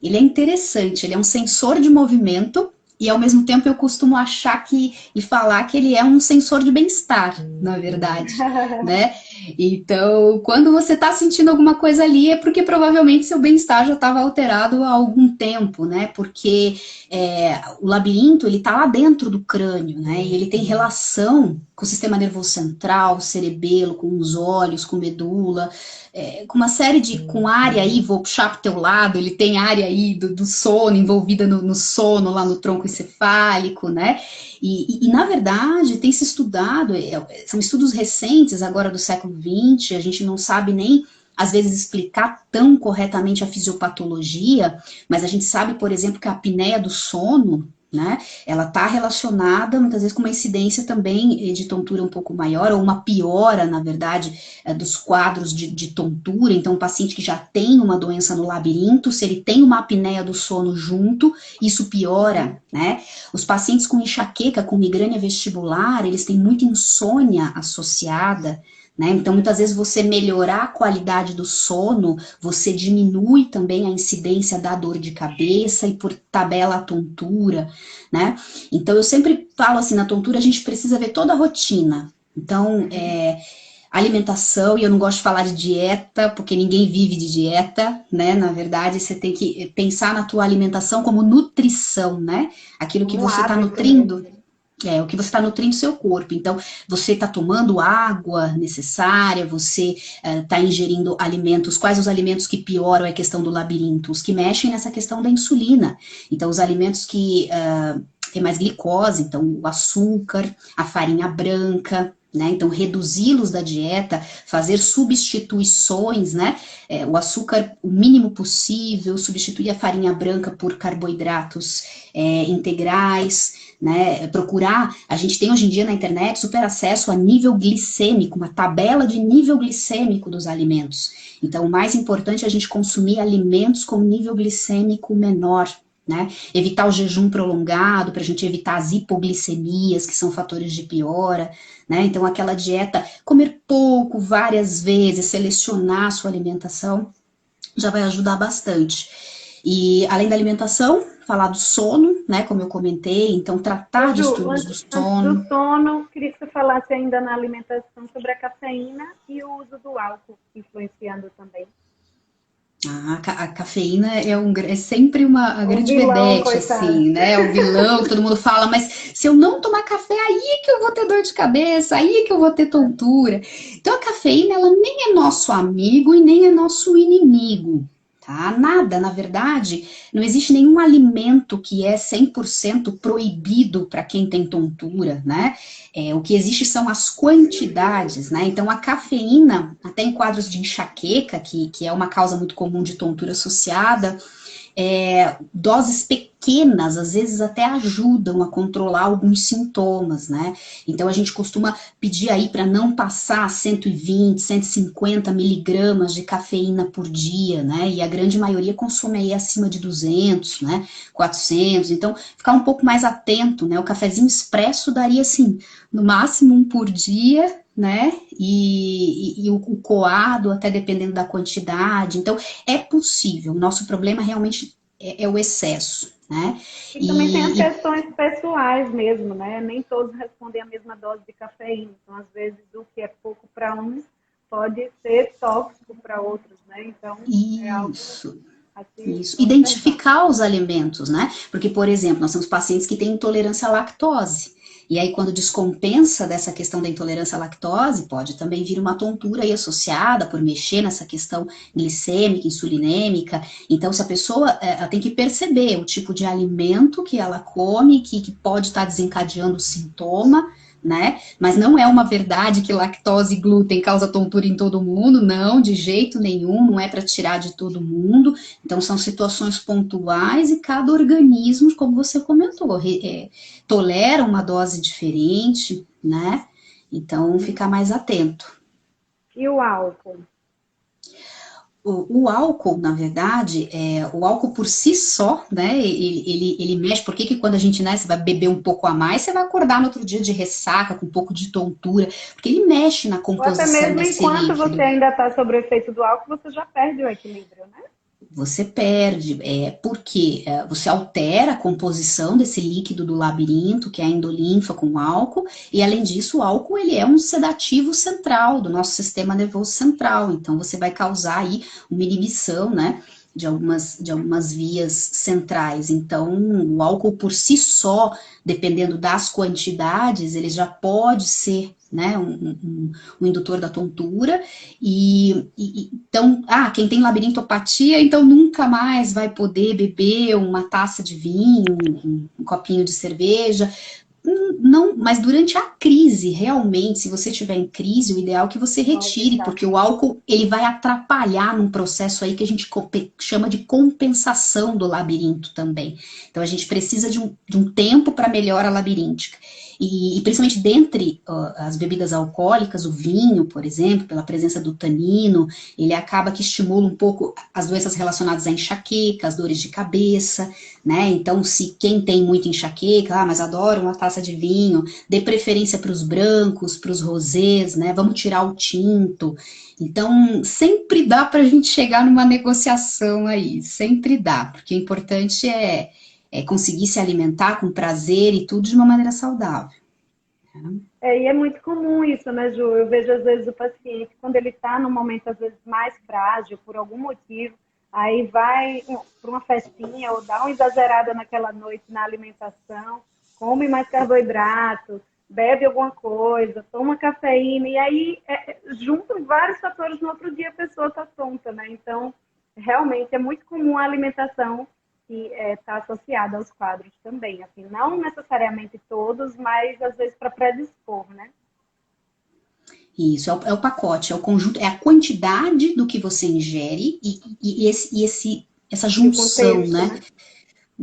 ele é interessante, ele é um sensor de movimento, e ao mesmo tempo eu costumo achar e falar que ele é um sensor de bem-estar, na verdade, né? Então, quando você está sentindo alguma coisa ali, é porque provavelmente seu bem-estar já estava alterado há algum tempo, né? Porque o labirinto, ele está lá dentro do crânio, né? E ele tem relação com o sistema nervoso central, cerebelo, com os olhos, com medula, com uma série com área aí, vou puxar para o teu lado, ele tem área aí do sono, envolvida no sono, lá no tronco encefálico, né? E na verdade, tem se estudado, são estudos recentes agora do século XX, a gente não sabe nem às vezes, explicar tão corretamente a fisiopatologia, mas a gente sabe, por exemplo, que a apneia do sono, né, ela está relacionada, muitas vezes, com uma incidência também de tontura um pouco maior, ou uma piora, na verdade, dos quadros de tontura. Então, um paciente que já tem uma doença no labirinto, se ele tem uma apneia do sono junto, isso piora, né? Os pacientes com enxaqueca, com migrânia vestibular, eles têm muita insônia associada, né? Então, muitas vezes, você melhorar a qualidade do sono, você diminui também a incidência da dor de cabeça e, por tabela, a tontura, né? Então, eu sempre falo assim, na tontura a gente precisa ver toda a rotina. Então, alimentação, e eu não gosto de falar de dieta, porque ninguém vive de dieta, né? Na verdade, você tem que pensar na tua alimentação como nutrição, né? Aquilo que você está nutrindo. O que você está nutrindo seu corpo. Então, você está tomando água necessária, você está ingerindo alimentos. Quais os alimentos que pioram a questão do labirinto? Os que mexem nessa questão da insulina. Então, os alimentos que têm mais glicose, então o açúcar, a farinha branca, né? Então, reduzi-los da dieta, fazer substituições, né? O açúcar o mínimo possível, substituir a farinha branca por carboidratos integrais, né? Procurar, a gente tem hoje em dia na internet super acesso a nível glicêmico, uma tabela de nível glicêmico dos alimentos. Então, o mais importante é a gente consumir alimentos com nível glicêmico menor, né? Evitar o jejum prolongado, para a gente evitar as hipoglicemias, que são fatores de piora, né? Então, aquela dieta, comer pouco, várias vezes, selecionar a sua alimentação, já vai ajudar bastante. E, além da alimentação, falar do sono, né? Como eu comentei, então, tratar distúrbios do sono. Antes do sono, queria que você falasse ainda na alimentação sobre a cafeína e o uso do álcool, influenciando também. A cafeína é sempre uma grande vilão, vedete, assim, né? O vilão, que todo mundo fala, mas se eu não tomar café, aí que eu vou ter dor de cabeça, aí que eu vou ter tontura. Então, a cafeína, ela nem é nosso amigo e nem é nosso inimigo, tá? Nada, na verdade, não existe nenhum alimento que é 100% proibido para quem tem tontura, né? O que existe são as quantidades, né? Então, a cafeína, até em quadros de enxaqueca, que é uma causa muito comum de tontura associada, doses pequenas, às vezes até ajudam a controlar alguns sintomas, né? Então, a gente costuma pedir aí para não passar 120, 150 miligramas de cafeína por dia, né? E a grande maioria consome aí acima de 200, né? 400. Então, ficar um pouco mais atento, né? O cafezinho expresso daria, assim, no máximo um por dia, né? E o coado, até dependendo da quantidade. Então, é possível. O nosso problema realmente é o excesso, né? E também tem as questões pessoais mesmo, né? Nem todos respondem a mesma dose de cafeína. Então, às vezes, o que é pouco para uns pode ser tóxico para outros, né? Então, é algo Isso. Identificar os alimentos, né? Porque, por exemplo, nós temos pacientes que têm intolerância à lactose. E aí, quando descompensa dessa questão da intolerância à lactose, pode também vir uma tontura aí associada por mexer nessa questão glicêmica, insulinêmica. Então, se a pessoa ela tem que perceber o tipo de alimento que ela come, que pode estar desencadeando o sintoma, né? Mas não é uma verdade que lactose e glúten causa tontura em todo mundo, não, de jeito nenhum, não é para tirar de todo mundo. Então, são situações pontuais e cada organismo, como você comentou, tolera uma dose diferente, né? Então, ficar mais atento. E o álcool? O álcool, na verdade, o álcool por si só, né, ele mexe, por que quando a gente, né, você vai beber um pouco a mais, você vai acordar no outro dia de ressaca, com um pouco de tontura, porque ele mexe na composição desse líquido. Ou até mesmo enquanto você ainda está sob o efeito do álcool, você já perde o equilíbrio, né? Você perde, porque você altera a composição desse líquido do labirinto, que é a endolinfa com álcool, e além disso, o álcool ele é um sedativo central do nosso sistema nervoso central, então você vai causar aí uma inibição, né, de algumas vias centrais. Então, o álcool por si só, dependendo das quantidades, ele já pode ser, né, um indutor da tontura, então, quem tem labirintopatia, então nunca mais vai poder beber uma taça de vinho, um copinho de cerveja. Não, mas durante a crise, realmente, se você estiver em crise, o ideal é que você retire, porque o álcool ele vai atrapalhar num processo aí que a gente chama de compensação do labirinto também. Então a gente precisa de um tempo para melhora labiríntica. E principalmente dentre as bebidas alcoólicas, o vinho, por exemplo, pela presença do tanino, ele acaba que estimula um pouco as doenças relacionadas à enxaqueca, as dores de cabeça, né? Então, se quem tem muita enxaqueca, mas adora uma taça de vinho, dê preferência para os brancos, para os rosés, né? Vamos tirar o tinto. Então, sempre dá para a gente chegar numa negociação aí, sempre dá, porque o importante é conseguir se alimentar com prazer e tudo de uma maneira saudável. E é muito comum isso, né, Ju? Eu vejo, às vezes, o paciente, quando ele está num momento, às vezes, mais frágil, por algum motivo, aí vai para uma festinha ou dá uma exagerada naquela noite na alimentação, come mais carboidrato, bebe alguma coisa, toma cafeína, e aí juntam vários fatores, no outro dia a pessoa está tonta, né? Então, realmente é muito comum a alimentação que está associada aos quadros também, assim, não necessariamente todos, mas às vezes para predispor, né? Isso, é o pacote, é o conjunto, é a quantidade do que você ingere essa junção, Contexto, né?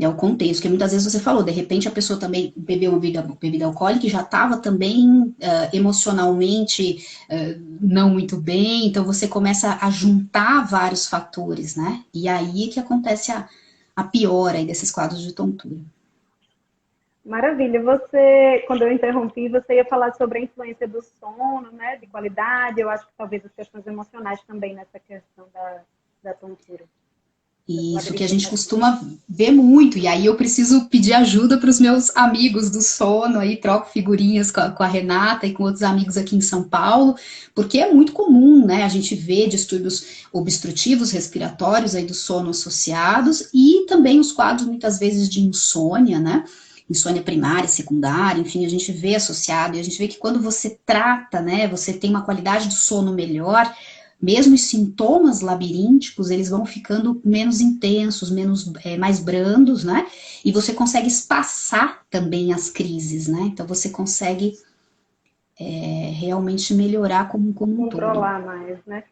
É o contexto, que muitas vezes você falou, de repente a pessoa também bebeu uma bebida alcoólica e já estava também emocionalmente não muito bem, então você começa a juntar vários fatores, né? E aí que acontece a piora aí desses quadros de tontura. Maravilha. Você, quando eu interrompi, você ia falar sobre a influência do sono, né? De qualidade. Eu acho que talvez as questões emocionais também nessa questão da tontura. Isso que a gente costuma ver muito, e aí eu preciso pedir ajuda para os meus amigos do sono, aí troco figurinhas com a Renata e com outros amigos aqui em São Paulo, porque é muito comum, né, a gente vê distúrbios obstrutivos respiratórios aí do sono associados, e também os quadros muitas vezes de insônia, né, insônia primária, secundária, enfim, a gente vê associado, e a gente vê que quando você trata, né, você tem uma qualidade do sono melhor, mesmo os sintomas labirínticos, eles vão ficando menos intensos, mais brandos, né? E você consegue espaçar também as crises, né? Então você consegue realmente melhorar como um todo. Controlar mais, né?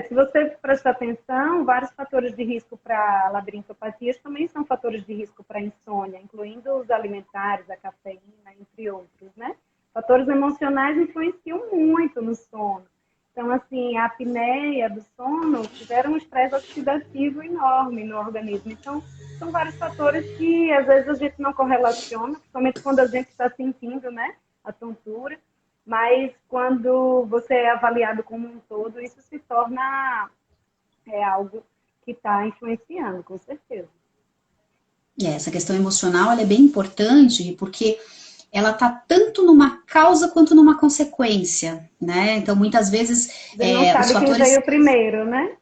Se você prestar atenção, vários fatores de risco para labirintopatias também são fatores de risco para insônia, incluindo os alimentares, a cafeína, entre outros, né? Fatores emocionais influenciam muito no sono. Então, assim, a apneia do sono gera um estresse oxidativo enorme no organismo. Então, são vários fatores que, às vezes, a gente não correlaciona, principalmente quando a gente está sentindo, né, a tontura. Mas, quando você é avaliado como um todo, isso se torna algo que está influenciando, com certeza. Essa questão emocional, ela é bem importante, porque ela está tanto numa causa quanto numa consequência, né? Então, muitas vezes, Não sabe os fatores... quem veio primeiro, né?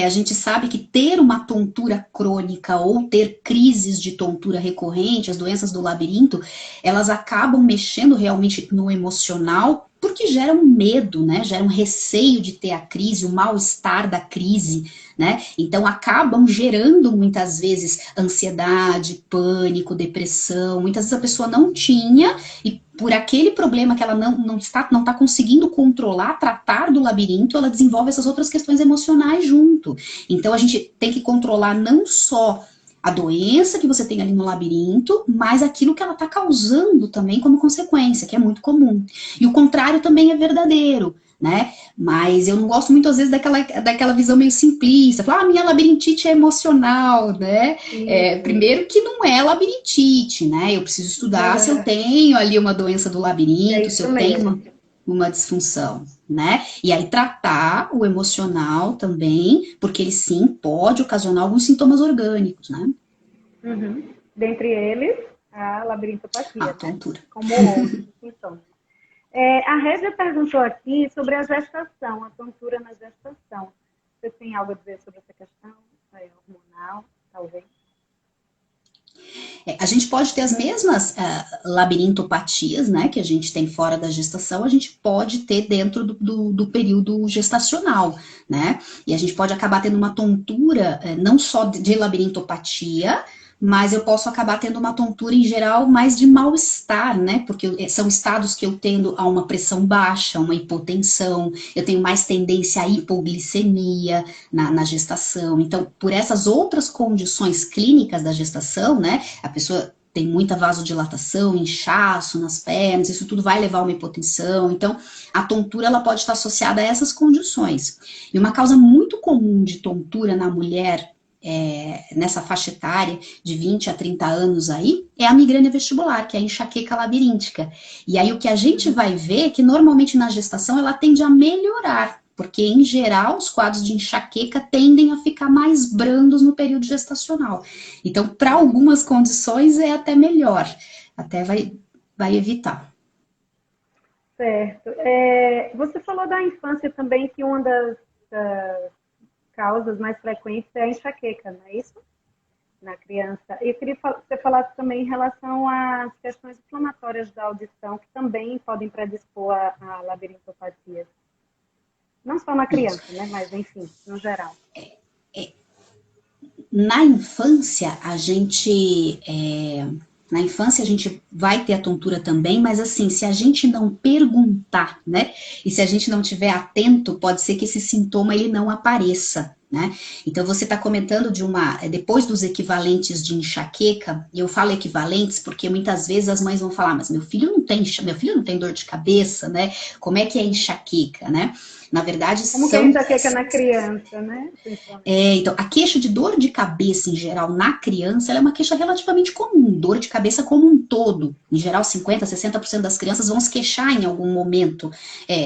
A gente sabe que ter uma tontura crônica ou ter crises de tontura recorrente, as doenças do labirinto, elas acabam mexendo realmente no emocional, porque gera um medo, né? Gera um receio de ter a crise, o mal-estar da crise, né? Então acabam gerando muitas vezes ansiedade, pânico, depressão. Muitas vezes a pessoa não tinha e por aquele problema que ela não está conseguindo controlar, tratar do labirinto, ela desenvolve essas outras questões emocionais junto. Então a gente tem que controlar não só a doença que você tem ali no labirinto, mas aquilo que ela está causando também como consequência, que é muito comum. E o contrário também é verdadeiro, né? Mas eu não gosto muito, às vezes, daquela visão meio simplista. Falar, minha labirintite é emocional, né? Primeiro que não é labirintite, né? Eu preciso estudar se eu tenho ali uma doença do labirinto, se eu tenho uma disfunção, né? E aí tratar o emocional também, porque ele sim pode ocasionar alguns sintomas orgânicos, né? Uhum. Dentre eles, a labirintopatia, a tontura. Né? Como outros sintomas. A Régia perguntou aqui sobre a gestação, a tontura na gestação. Você tem algo a dizer sobre essa questão? Hormonal, talvez? A gente pode ter as mesmas labirintopatias, né, que a gente tem fora da gestação, a gente pode ter dentro do período gestacional, né? E a gente pode acabar tendo uma tontura não só de labirintopatia, mas eu posso acabar tendo uma tontura em geral mais de mal-estar, né? Porque são estados que eu tendo a uma pressão baixa, uma hipotensão, eu tenho mais tendência à hipoglicemia na gestação. Então, por essas outras condições clínicas da gestação, né? A pessoa tem muita vasodilatação, inchaço nas pernas, isso tudo vai levar a uma hipotensão. Então, a tontura ela pode estar associada a essas condições. E uma causa muito comum de tontura na mulher nessa faixa etária de 20 a 30 anos aí, é a migrânia vestibular, que é a enxaqueca labiríntica. E aí o que a gente vai ver é que normalmente na gestação ela tende a melhorar, porque em geral os quadros de enxaqueca tendem a ficar mais brandos no período gestacional. Então, para algumas condições é até melhor, até vai evitar. Certo. Você falou da infância também, que uma das causas mais frequentes é a enxaqueca, não é isso? Na criança. E eu queria que você falasse também em relação às questões inflamatórias da audição, que também podem predispor a labirintopatias. Não só na criança, né? Mas, enfim, no geral. Na infância, na infância a gente vai ter a tontura também, mas assim, se a gente não perguntar, né, e se a gente não estiver atento, pode ser que esse sintoma ele não apareça, né? Então você está comentando depois dos equivalentes de enxaqueca, e eu falo equivalentes porque muitas vezes as mães vão falar, mas meu filho não tem dor de cabeça, né? Como é que é enxaqueca, né? Na verdade, como que é a enxaqueca na criança, né? Então, a queixa de dor de cabeça, em geral, na criança, ela é uma queixa relativamente comum. Dor de cabeça como um todo. Em geral, 50%, 60% das crianças vão se queixar em algum momento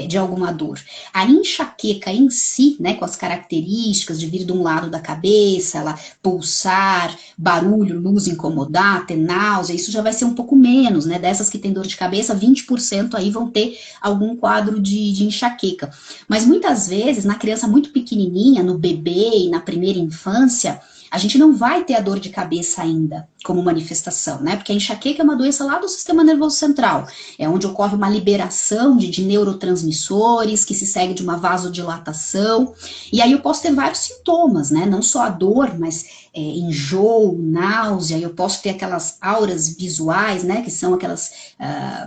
de alguma dor. A enxaqueca em si, né, com as características de vir de um lado da cabeça, ela pulsar, barulho, luz incomodar, ter náusea, isso já vai ser um pouco menos, né? Dessas que têm dor de cabeça, 20% aí vão ter algum quadro de enxaqueca. Mas muitas vezes, na criança muito pequenininha, no bebê e na primeira infância, a gente não vai ter a dor de cabeça ainda como manifestação, né? Porque a enxaqueca é uma doença lá do sistema nervoso central. É onde ocorre uma liberação de neurotransmissores, que se segue de uma vasodilatação. E aí eu posso ter vários sintomas, né? Não só a dor, mas enjoo, náusea. Eu posso ter aquelas auras visuais, né? Que são aquelas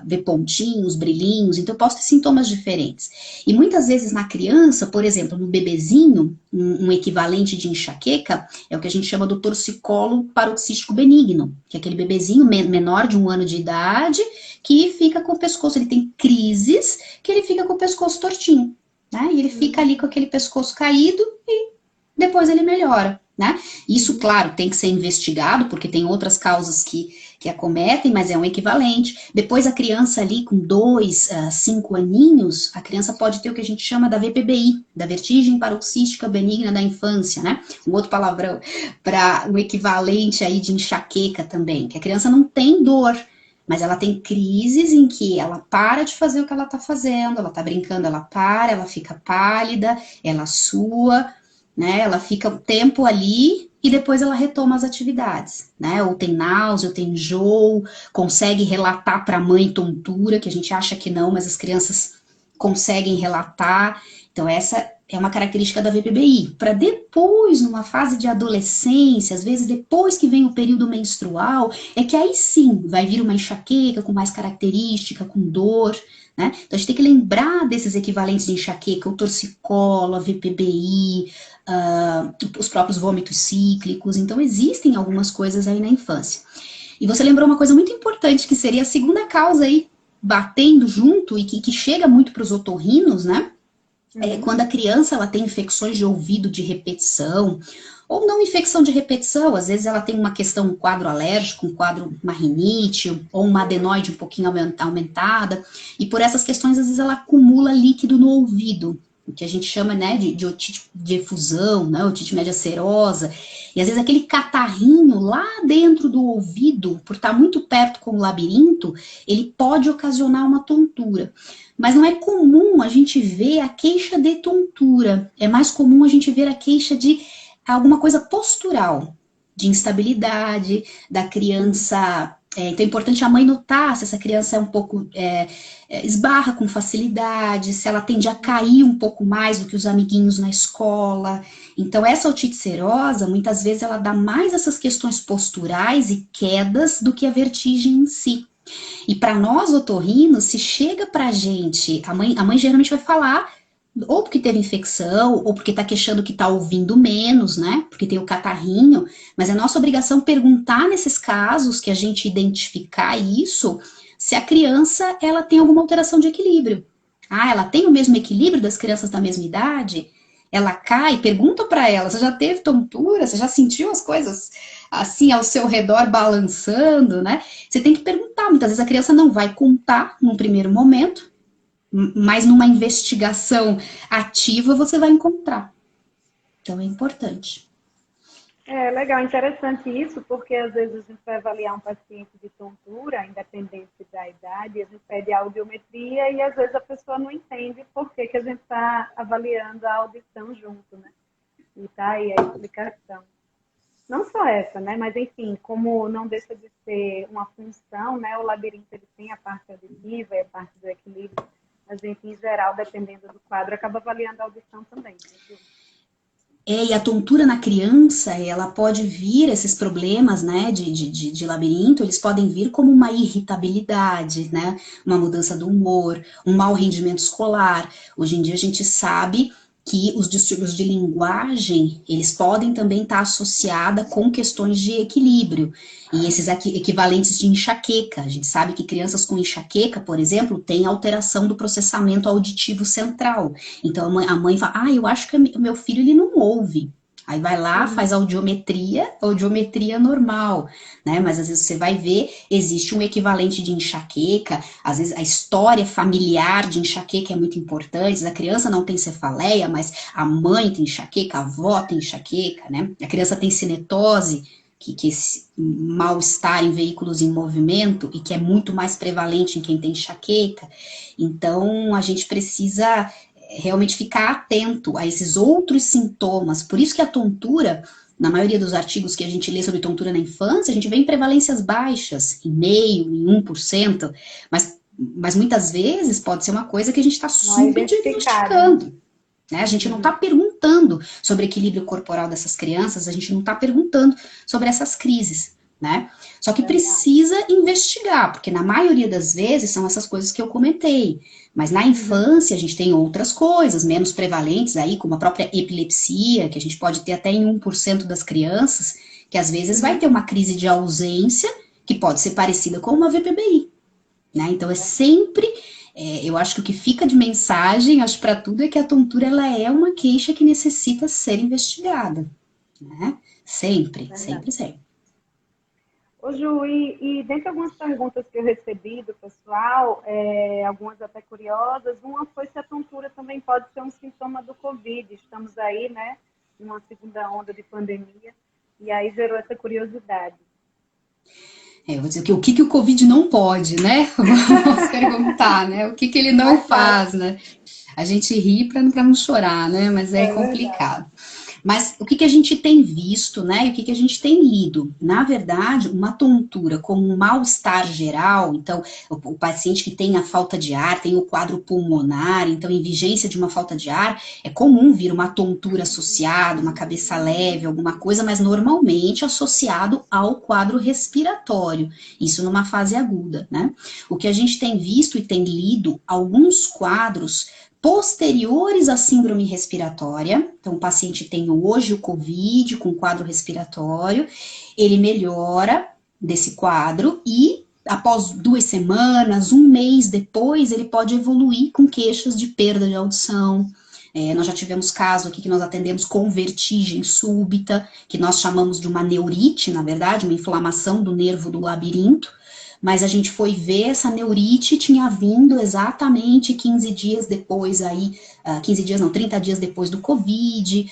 ver pontinhos, brilhinhos. Então eu posso ter sintomas diferentes. E muitas vezes na criança, por exemplo, no bebezinho, um equivalente de enxaqueca é o que a gente chama do torcicolo paroxístico benigno, que é aquele bebezinho menor de 1 ano de idade que fica com o pescoço, ele tem crises que ele fica com o pescoço tortinho, né? E ele fica ali com aquele pescoço caído e depois ele melhora, né? Isso, claro, tem que ser investigado, porque tem outras causas que acometem, mas é um equivalente. Depois a criança ali com 2 a 5 aninhos, a criança pode ter o que a gente chama da VPBI, da vertigem paroxística benigna da infância, né? Um outro palavrão para um equivalente aí de enxaqueca também, que a criança não tem dor, mas ela tem crises em que ela para de fazer o que ela está fazendo, ela está brincando, ela para, ela fica pálida, ela sua, né? Ela fica um tempo ali e depois ela retoma as atividades, né? Ou tem náusea, ou tem enjoo, consegue relatar para a mãe tontura, que a gente acha que não, mas as crianças conseguem relatar. Então essa é uma característica da VPBI. Para depois, numa fase de adolescência, às vezes depois que vem o período menstrual, é que aí sim vai vir uma enxaqueca com mais característica, com dor, né? Então a gente tem que lembrar desses equivalentes de enxaqueca, o torcicolo, a VPBI, os próprios vômitos cíclicos. Então existem algumas coisas aí na infância. E você lembrou uma coisa muito importante, que seria a segunda causa aí, batendo junto e que chega muito para os otorrinos, né? Quando a criança ela tem infecções de ouvido de repetição, ou não infecção de repetição, às vezes ela tem uma questão, um quadro alérgico, um quadro, uma rinite, ou uma adenoide um pouquinho aumentada, e por essas questões, às vezes ela acumula líquido no ouvido, o que a gente chama, né, de otite de efusão, né, otite média serosa, e às vezes aquele catarrinho lá dentro do ouvido, por estar muito perto com o labirinto, ele pode ocasionar uma tontura. Mas não é comum a gente ver a queixa de tontura, é mais comum a gente ver a queixa de alguma coisa postural, de instabilidade, da criança Então é importante a mãe notar se essa criança é um pouco esbarra com facilidade, se ela tende a cair um pouco mais do que os amiguinhos na escola. Então essa otite serosa, muitas vezes ela dá mais essas questões posturais e quedas do que a vertigem em si. E para nós otorrinos, se chega para a mãe geralmente vai falar ou porque teve infecção, ou porque está queixando que está ouvindo menos, né? Porque tem o catarrinho, mas é nossa obrigação perguntar nesses casos que a gente identificar isso, se a criança ela tem alguma alteração de equilíbrio. Ah, ela tem o mesmo equilíbrio das crianças da mesma idade? Ela cai, pergunta para ela, você já teve tontura? Você já sentiu as coisas assim ao seu redor balançando, né? Você tem que perguntar, muitas vezes a criança não vai contar num primeiro momento, mas numa investigação ativa você vai encontrar. Então é importante. É legal, interessante isso, porque às vezes a gente vai avaliar um paciente de tontura, independente da idade, a gente pede audiometria e às vezes a pessoa não entende por que, que a gente está avaliando a audição junto, né? E tá aí a explicação. Não só essa, né? Mas enfim, como não deixa de ser uma função, né? O labirinto ele tem a parte auditiva e a parte do equilíbrio. A gente, em geral, dependendo do quadro, acaba avaliando a audição também. E a tontura na criança, ela pode vir, esses problemas, né, de labirinto, eles podem vir como uma irritabilidade, né, uma mudança do humor, um mau rendimento escolar. Hoje em dia a gente sabe que os distúrbios de linguagem, eles podem também estar associados com questões de equilíbrio. E esses aqui, equivalentes de enxaqueca. A gente sabe que crianças com enxaqueca, por exemplo, têm alteração do processamento auditivo central. Então a mãe fala, eu acho que o meu filho ele não ouve. Aí vai lá, faz audiometria normal, né? Mas às vezes você vai ver, existe um equivalente de enxaqueca, às vezes a história familiar de enxaqueca é muito importante, a criança não tem cefaleia, mas a mãe tem enxaqueca, a avó tem enxaqueca, né? A criança tem cinetose, que esse mal-estar em veículos em movimento e que é muito mais prevalente em quem tem enxaqueca. Então, a gente precisa realmente ficar atento a esses outros sintomas. Por isso que a tontura, na maioria dos artigos que a gente lê sobre tontura na infância, a gente vê em prevalências baixas, em meio, em 1%, mas muitas vezes pode ser uma coisa que a gente está subdiagnosticando. Né? A gente não está perguntando sobre o equilíbrio corporal dessas crianças, a gente não está perguntando sobre essas crises, né? Só que precisa investigar, porque na maioria das vezes são essas coisas que eu comentei. Mas na infância a gente tem outras coisas, menos prevalentes aí, como a própria epilepsia, que a gente pode ter até em 1% das crianças, que às vezes vai ter uma crise de ausência, que pode ser parecida com uma VPBI. Né? Então é sempre... eu acho que o que fica de mensagem, acho para tudo, é que a tontura ela é uma queixa que necessita ser investigada, né? Sempre, sempre, sempre. Ô Ju, e dentre algumas perguntas que eu recebi do pessoal, algumas até curiosas, uma foi se a tontura também pode ser um sintoma do Covid. Estamos aí, né, numa segunda onda de pandemia, e aí gerou essa curiosidade. Eu vou dizer que o que o Covid não pode, né? Vamos perguntar, né? O que ele não faz, né? A gente ri para não chorar, né? Mas é complicado. Verdade. Mas o que a gente tem visto, né? E o que a gente tem lido? Na verdade, uma tontura como um mal-estar geral, então, o paciente que tem a falta de ar, tem o quadro pulmonar, então, em vigência de uma falta de ar, é comum vir uma tontura associada, uma cabeça leve, alguma coisa, mas normalmente associado ao quadro respiratório, isso numa fase aguda, né? O que a gente tem visto e tem lido, alguns quadros posteriores à síndrome respiratória, então o paciente tem hoje o COVID com quadro respiratório, ele melhora desse quadro e após 2 semanas, 1 mês depois, ele pode evoluir com queixas de perda de audição. Nós já tivemos caso aqui que nós atendemos com vertigem súbita, que nós chamamos de uma neurite, na verdade, uma inflamação do nervo do labirinto, mas a gente foi ver, essa neurite tinha vindo exatamente 15 dias depois aí, 15 dias não, 30 dias depois do Covid,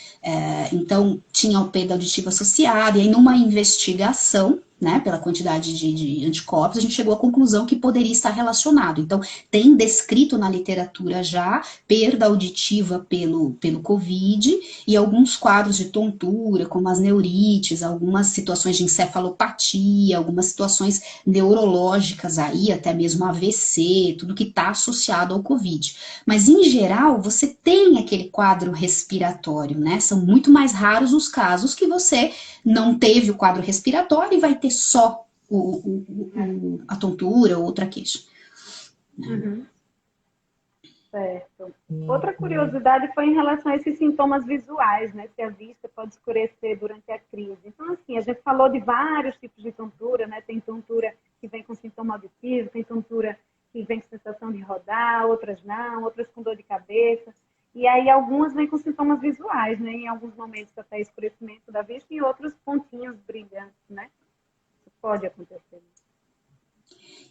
então tinha o perda auditiva associada, e aí numa investigação, né, pela quantidade de anticorpos, a gente chegou à conclusão que poderia estar relacionado. Então, tem descrito na literatura já perda auditiva pelo Covid e alguns quadros de tontura, como as neurites, algumas situações de encefalopatia, algumas situações neurológicas aí, até mesmo AVC, tudo que está associado ao Covid. Mas, em geral, você tem aquele quadro respiratório, né? São muito mais raros os casos que você não teve o quadro respiratório e vai ter só a tontura ou outra queixa. Uhum. Certo. Outra curiosidade foi em relação a esses sintomas visuais, né? Se a vista pode escurecer durante a crise. Então, assim, a gente falou de vários tipos de tontura, né? Tem tontura que vem com sintoma auditivo, tem tontura que vem com sensação de rodar, outras não, outras com dor de cabeça. E aí algumas vêm com sintomas visuais, né? Em alguns momentos até escurecimento da vista e outros pontinhos brilhantes, né? Isso pode acontecer.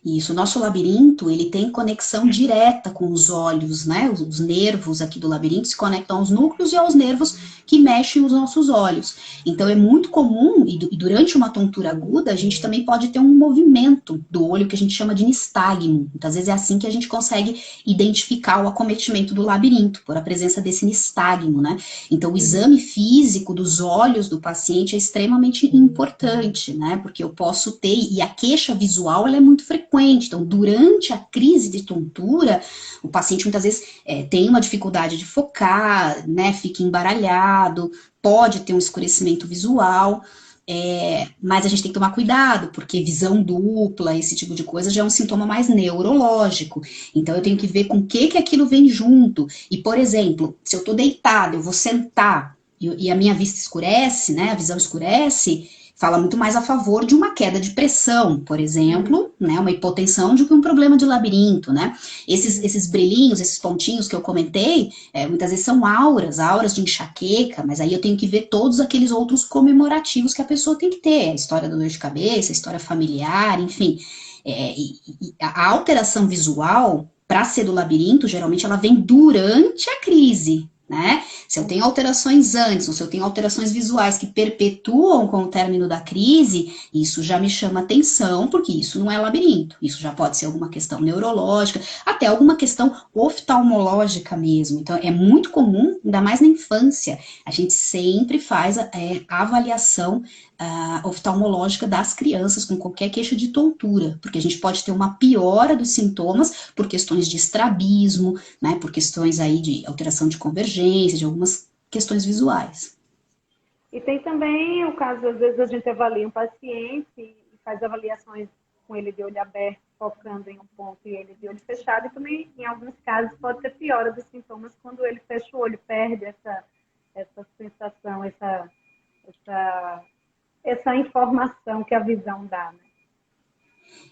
Isso, o nosso labirinto, ele tem conexão direta com os olhos, né? Os nervos aqui do labirinto se conectam aos núcleos e aos nervos que mexem os nossos olhos. Então, é muito comum, e durante uma tontura aguda, a gente também pode ter um movimento do olho que a gente chama de nistagmo. Então, às vezes é assim que a gente consegue identificar o acometimento do labirinto, por a presença desse nistagmo, né? Então, o exame físico dos olhos do paciente é extremamente importante, né? Porque eu posso ter, e a queixa visual, ela é muito frequente. Então, durante a crise de tontura, o paciente muitas vezes tem uma dificuldade de focar, né, fica embaralhado, pode ter um escurecimento visual, mas a gente tem que tomar cuidado, porque visão dupla, esse tipo de coisa já é um sintoma mais neurológico. Então, eu tenho que ver com o que aquilo vem junto. E, por exemplo, se eu estou deitada, eu vou sentar e a minha vista escurece, né, a visão escurece, fala muito mais a favor de uma queda de pressão, por exemplo, né, uma hipotensão, do que um problema de labirinto, né? Esses brilhinhos, esses pontinhos que eu comentei, muitas vezes são auras de enxaqueca, mas aí eu tenho que ver todos aqueles outros comemorativos que a pessoa tem que ter, a história da dor de cabeça, a história familiar, enfim. E a alteração visual, para ser do labirinto, geralmente ela vem durante a crise, né? Se eu tenho alterações antes, ou se eu tenho alterações visuais que perpetuam com o término da crise, isso já me chama atenção, porque isso não é labirinto. Isso já pode ser alguma questão neurológica, até alguma questão oftalmológica mesmo. Então, é muito comum, ainda mais na infância, a gente sempre faz a avaliação oftalmológica das crianças com qualquer queixa de tontura, porque a gente pode ter uma piora dos sintomas por questões de estrabismo, né, por questões aí de alteração de convergência, de algumas questões visuais. E tem também o caso, às vezes a gente avalia um paciente e faz avaliações com ele de olho aberto, focando em um ponto e ele de olho fechado, e também, em alguns casos, pode ter piora dos sintomas quando ele fecha o olho, perde essa sensação, essa informação que a visão dá, né?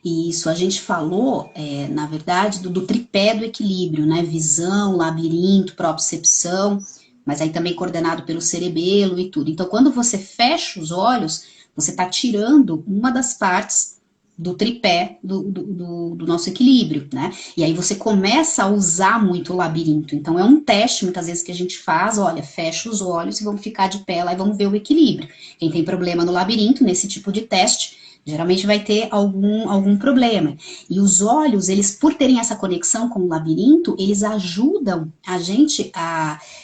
Isso, a gente falou, na verdade, do tripé do equilíbrio, né? Visão, labirinto, propriocepção, mas aí também coordenado pelo cerebelo e tudo. Então, quando você fecha os olhos, você está tirando uma das partes do tripé do nosso equilíbrio, né? E aí você começa a usar muito o labirinto. Então, é um teste, muitas vezes, que a gente faz, olha, fecha os olhos e vamos ficar de pé lá e vamos ver o equilíbrio. Quem tem problema no labirinto, nesse tipo de teste, geralmente vai ter algum problema. E os olhos, eles, por terem essa conexão com o labirinto, eles ajudam a gente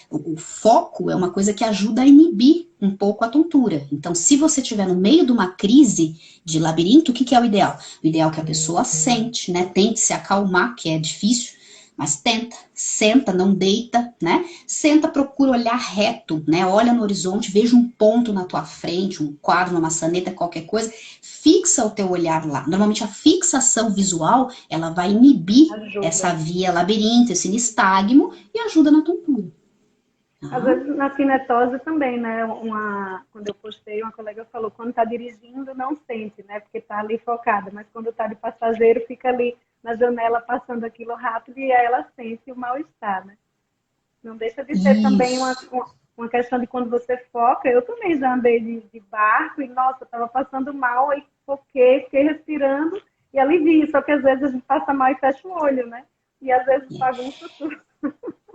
o foco é uma coisa que ajuda a inibir um pouco a tontura. Então, se você estiver no meio de uma crise de labirinto, o que é o ideal? O ideal é que a pessoa sente, né? Tente se acalmar, que é difícil, mas tenta, senta, não deita, né? Senta, procura olhar reto, né? Olha no horizonte, veja um ponto na tua frente, um quadro, uma maçaneta, qualquer coisa, fixa o teu olhar lá. Normalmente a fixação visual, ela vai inibir essa via labirinto, esse nistagmo, e ajuda na tontura. Às vezes na cinetose também, né? Quando eu postei, uma colega falou, quando está dirigindo, não sente, né? Porque está ali focada, mas quando está de passageiro, fica ali na janela passando aquilo rápido e aí ela sente o mal-estar, né? Não deixa de ser também uma questão de quando você foca. Eu também já andei de barco e, nossa, estava passando mal, aí foquei, fiquei respirando e alivia. Só que às vezes a gente passa mal e fecha o olho, né? E às vezes bagunça tudo.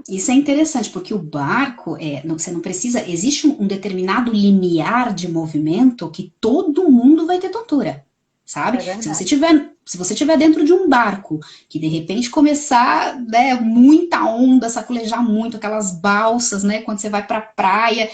Isso é interessante, porque o barco, você não precisa, existe um determinado limiar de movimento que todo mundo vai ter tontura. sabe? É verdade. Se você tiver dentro de um barco, que de repente começar, né, muita onda, sacolejar muito, aquelas balsas, né, quando você vai para a praia,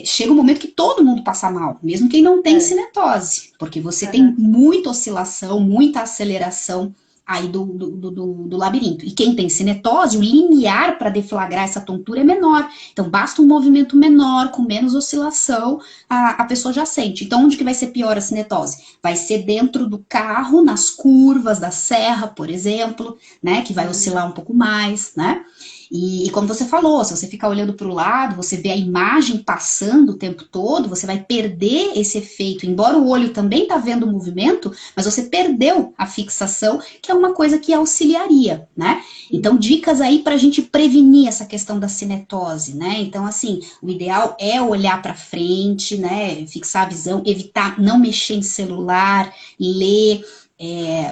chega um momento que todo mundo passa mal, mesmo quem não tem É. cinetose, porque você tem Aham. muita oscilação, muita aceleração aí do labirinto. E quem tem cinetose, o limiar para deflagrar essa tontura é menor. Então, basta um movimento menor, com menos oscilação, a pessoa já sente. Então, onde que vai ser pior a cinetose? Vai ser dentro do carro, nas curvas da serra, por exemplo, né? Que vai oscilar um pouco mais, né? E como você falou, se você ficar olhando para o lado, você vê a imagem passando o tempo todo, você vai perder esse efeito. Embora o olho também tá vendo o movimento, mas você perdeu a fixação, que é uma coisa que auxiliaria, né? Então, dicas aí para a gente prevenir essa questão da cinetose, né? Então, assim, o ideal é olhar para frente, né? Fixar a visão, evitar não mexer em celular, ler.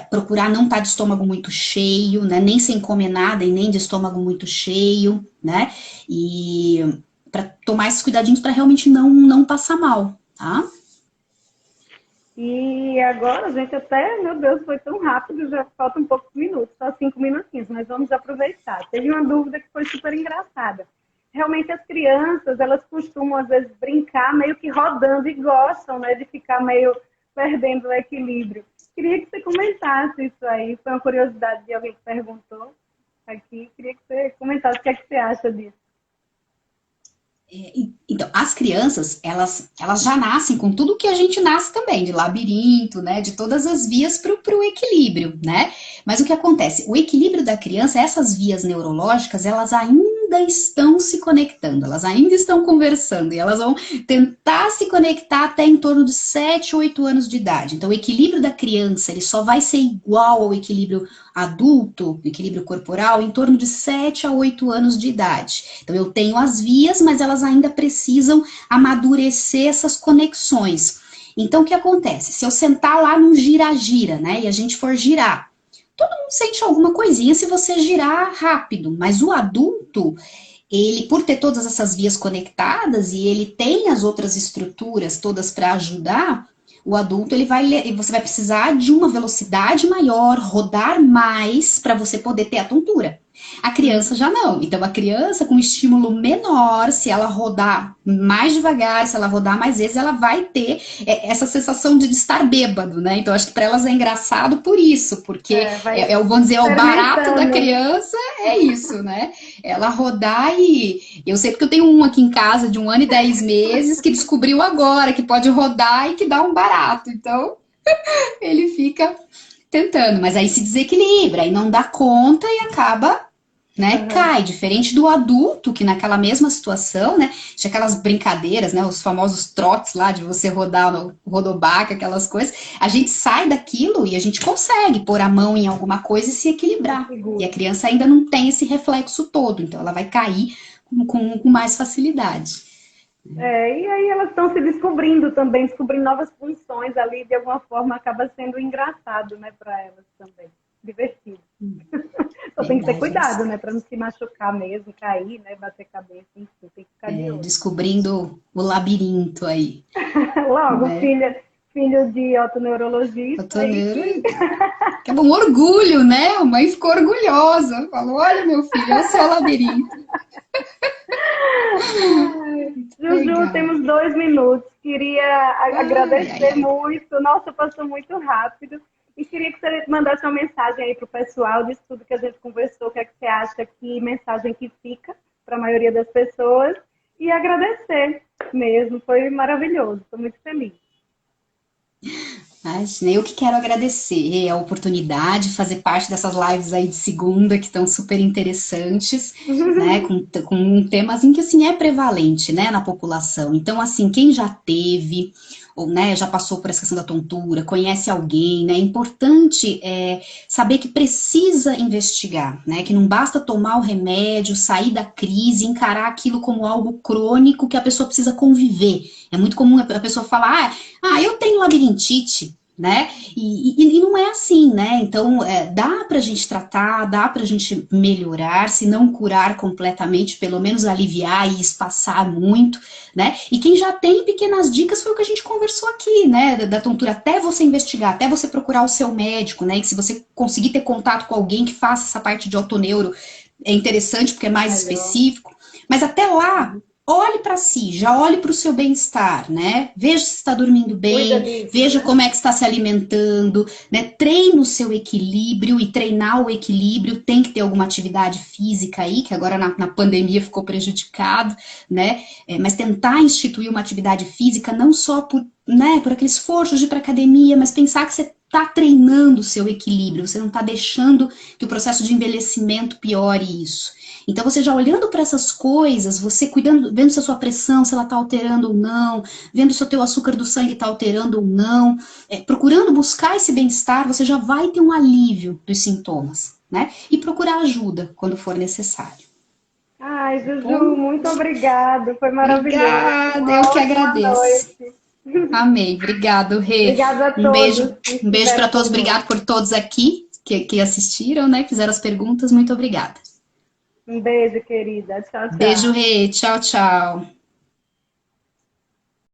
Procurar não estar de estômago muito cheio, né? Nem sem comer nada e nem de estômago muito cheio, né? E para tomar esses cuidadinhos para realmente não passar mal, tá? E agora, gente, até, meu Deus, foi tão rápido, já falta um poucos minutos, só 5 minutinhos, mas vamos aproveitar. Teve uma dúvida que foi super engraçada. Realmente as crianças, elas costumam, às vezes, brincar meio que rodando e gostam, né, de ficar meio perdendo o equilíbrio. Queria que você comentasse isso aí, foi uma curiosidade de alguém que perguntou aqui, queria que você comentasse o que é que você acha disso. Então, as crianças, elas já nascem com tudo que a gente nasce também, de labirinto, né? De todas as vias para o equilíbrio, né? Mas o que acontece? O equilíbrio da criança, essas vias neurológicas, elas ainda estão se conectando, elas ainda estão conversando, e elas vão tentar se conectar até em torno de 7, 8 anos de idade. Então, o equilíbrio da criança, ele só vai ser igual ao equilíbrio adulto, equilíbrio corporal, em torno de 7 a 8 anos de idade. Então, eu tenho as vias, mas elas ainda precisam amadurecer essas conexões. Então, o que acontece? Se eu sentar lá no gira-gira, né, e a gente for girar, todo mundo sente alguma coisinha se você girar rápido, mas o adulto, ele, por ter todas essas vias conectadas e ele tem as outras estruturas todas para ajudar, o adulto você vai precisar de uma velocidade maior, rodar mais para você poder ter a tontura. A criança já não. Então, a criança com estímulo menor, se ela rodar mais devagar, se ela rodar mais vezes, ela vai ter essa sensação de estar bêbado, né? Então, acho que para elas é engraçado por isso, porque Vai vamos dizer, o barato da experimentando. criança é isso, né? Ela rodar e... Eu sei porque eu tenho um aqui em casa de 1 ano e 10 meses que descobriu agora que pode rodar e que dá um barato. Então, ele fica tentando, mas aí se desequilibra, aí não dá conta e acaba, né, Uhum. cai, diferente do adulto que naquela mesma situação, né, tinha aquelas brincadeiras, né, os famosos trotes lá de você rodar no rodobaca, aquelas coisas, a gente sai daquilo e a gente consegue pôr a mão em alguma coisa e se É equilibrar, e a seguro. criança ainda não tem esse reflexo todo, então ela vai cair com mais facilidade. E aí elas estão se descobrindo também, descobrindo novas funções ali, de alguma forma acaba sendo engraçado, né, para elas também, divertido. Só tem que ter Verdade, cuidado, né, para não se machucar mesmo, cair, né, bater cabeça, enfim, tem que ficar de olho. descobrindo o labirinto aí, Logo, né? filho de otoneurologista aí Cotoneiro, que que é um orgulho, né? A mãe ficou orgulhosa. Falou: olha, meu filho, é o seu labirinto. Juju, Legal. temos 2 minutos. Queria Ai, ai, agradecer ai. muito. Nossa, passou muito rápido. E queria que você mandasse uma mensagem aí para o pessoal disso tudo que a gente conversou. O que é que você acha que mensagem que fica para a maioria das pessoas? E agradecer mesmo. Foi maravilhoso. Estou muito feliz. Mas eu que quero agradecer a oportunidade de fazer parte dessas lives aí de segunda, que estão super interessantes, né? Com temas em que assim é prevalente, né, na população. Então, assim, quem já teve, ou né, já passou por essa questão da tontura, conhece alguém, né? É importante saber que precisa investigar, né? Que não basta tomar o remédio, sair da crise, encarar aquilo como algo crônico que a pessoa precisa conviver. É muito comum a pessoa falar, eu tenho labirintite. né? E não é assim, né? Então, dá para a gente tratar, dá para a gente melhorar, se não curar completamente, pelo menos aliviar e espaçar muito, né? E quem já tem pequenas dicas foi o que a gente conversou aqui, né? Da tontura, até você investigar, até você procurar o seu médico, né? E se você conseguir ter contato com alguém que faça essa parte de autoneuro, é interessante porque é mais Melhor. específico. Mas até lá, olhe para si, já olhe para o seu bem-estar, né? Veja se está dormindo Cuida bem, disso, veja né? como é que está se alimentando, né? Treine o seu equilíbrio, e treinar o equilíbrio tem que ter alguma atividade física aí, que agora na pandemia ficou prejudicado, né? Mas tentar instituir uma atividade física não só por, né, por aquele esforço de ir para academia, mas pensar que você está treinando o seu equilíbrio, você não está deixando que o processo de envelhecimento piore isso. Então, você já olhando para essas coisas, você cuidando, vendo se a sua pressão, se ela está alterando ou não, vendo se o teu açúcar do sangue está alterando ou não, procurando buscar esse bem-estar, você já vai ter um alívio dos sintomas, né? E procurar ajuda quando for necessário. Ai, Tá Juju, bom? muito obrigado. Foi maravilhoso. Obrigada, eu Uma que ótima agradeço. noite. Amei, obrigado, Rê. Obrigada a todos que Um beijo para estiveram todos, conosco. obrigado por todos aqui que assistiram, né? Que fizeram as perguntas, muito obrigada. Um beijo, querida. Tchau, Beijo, tchau. Rê, tchau, tchau.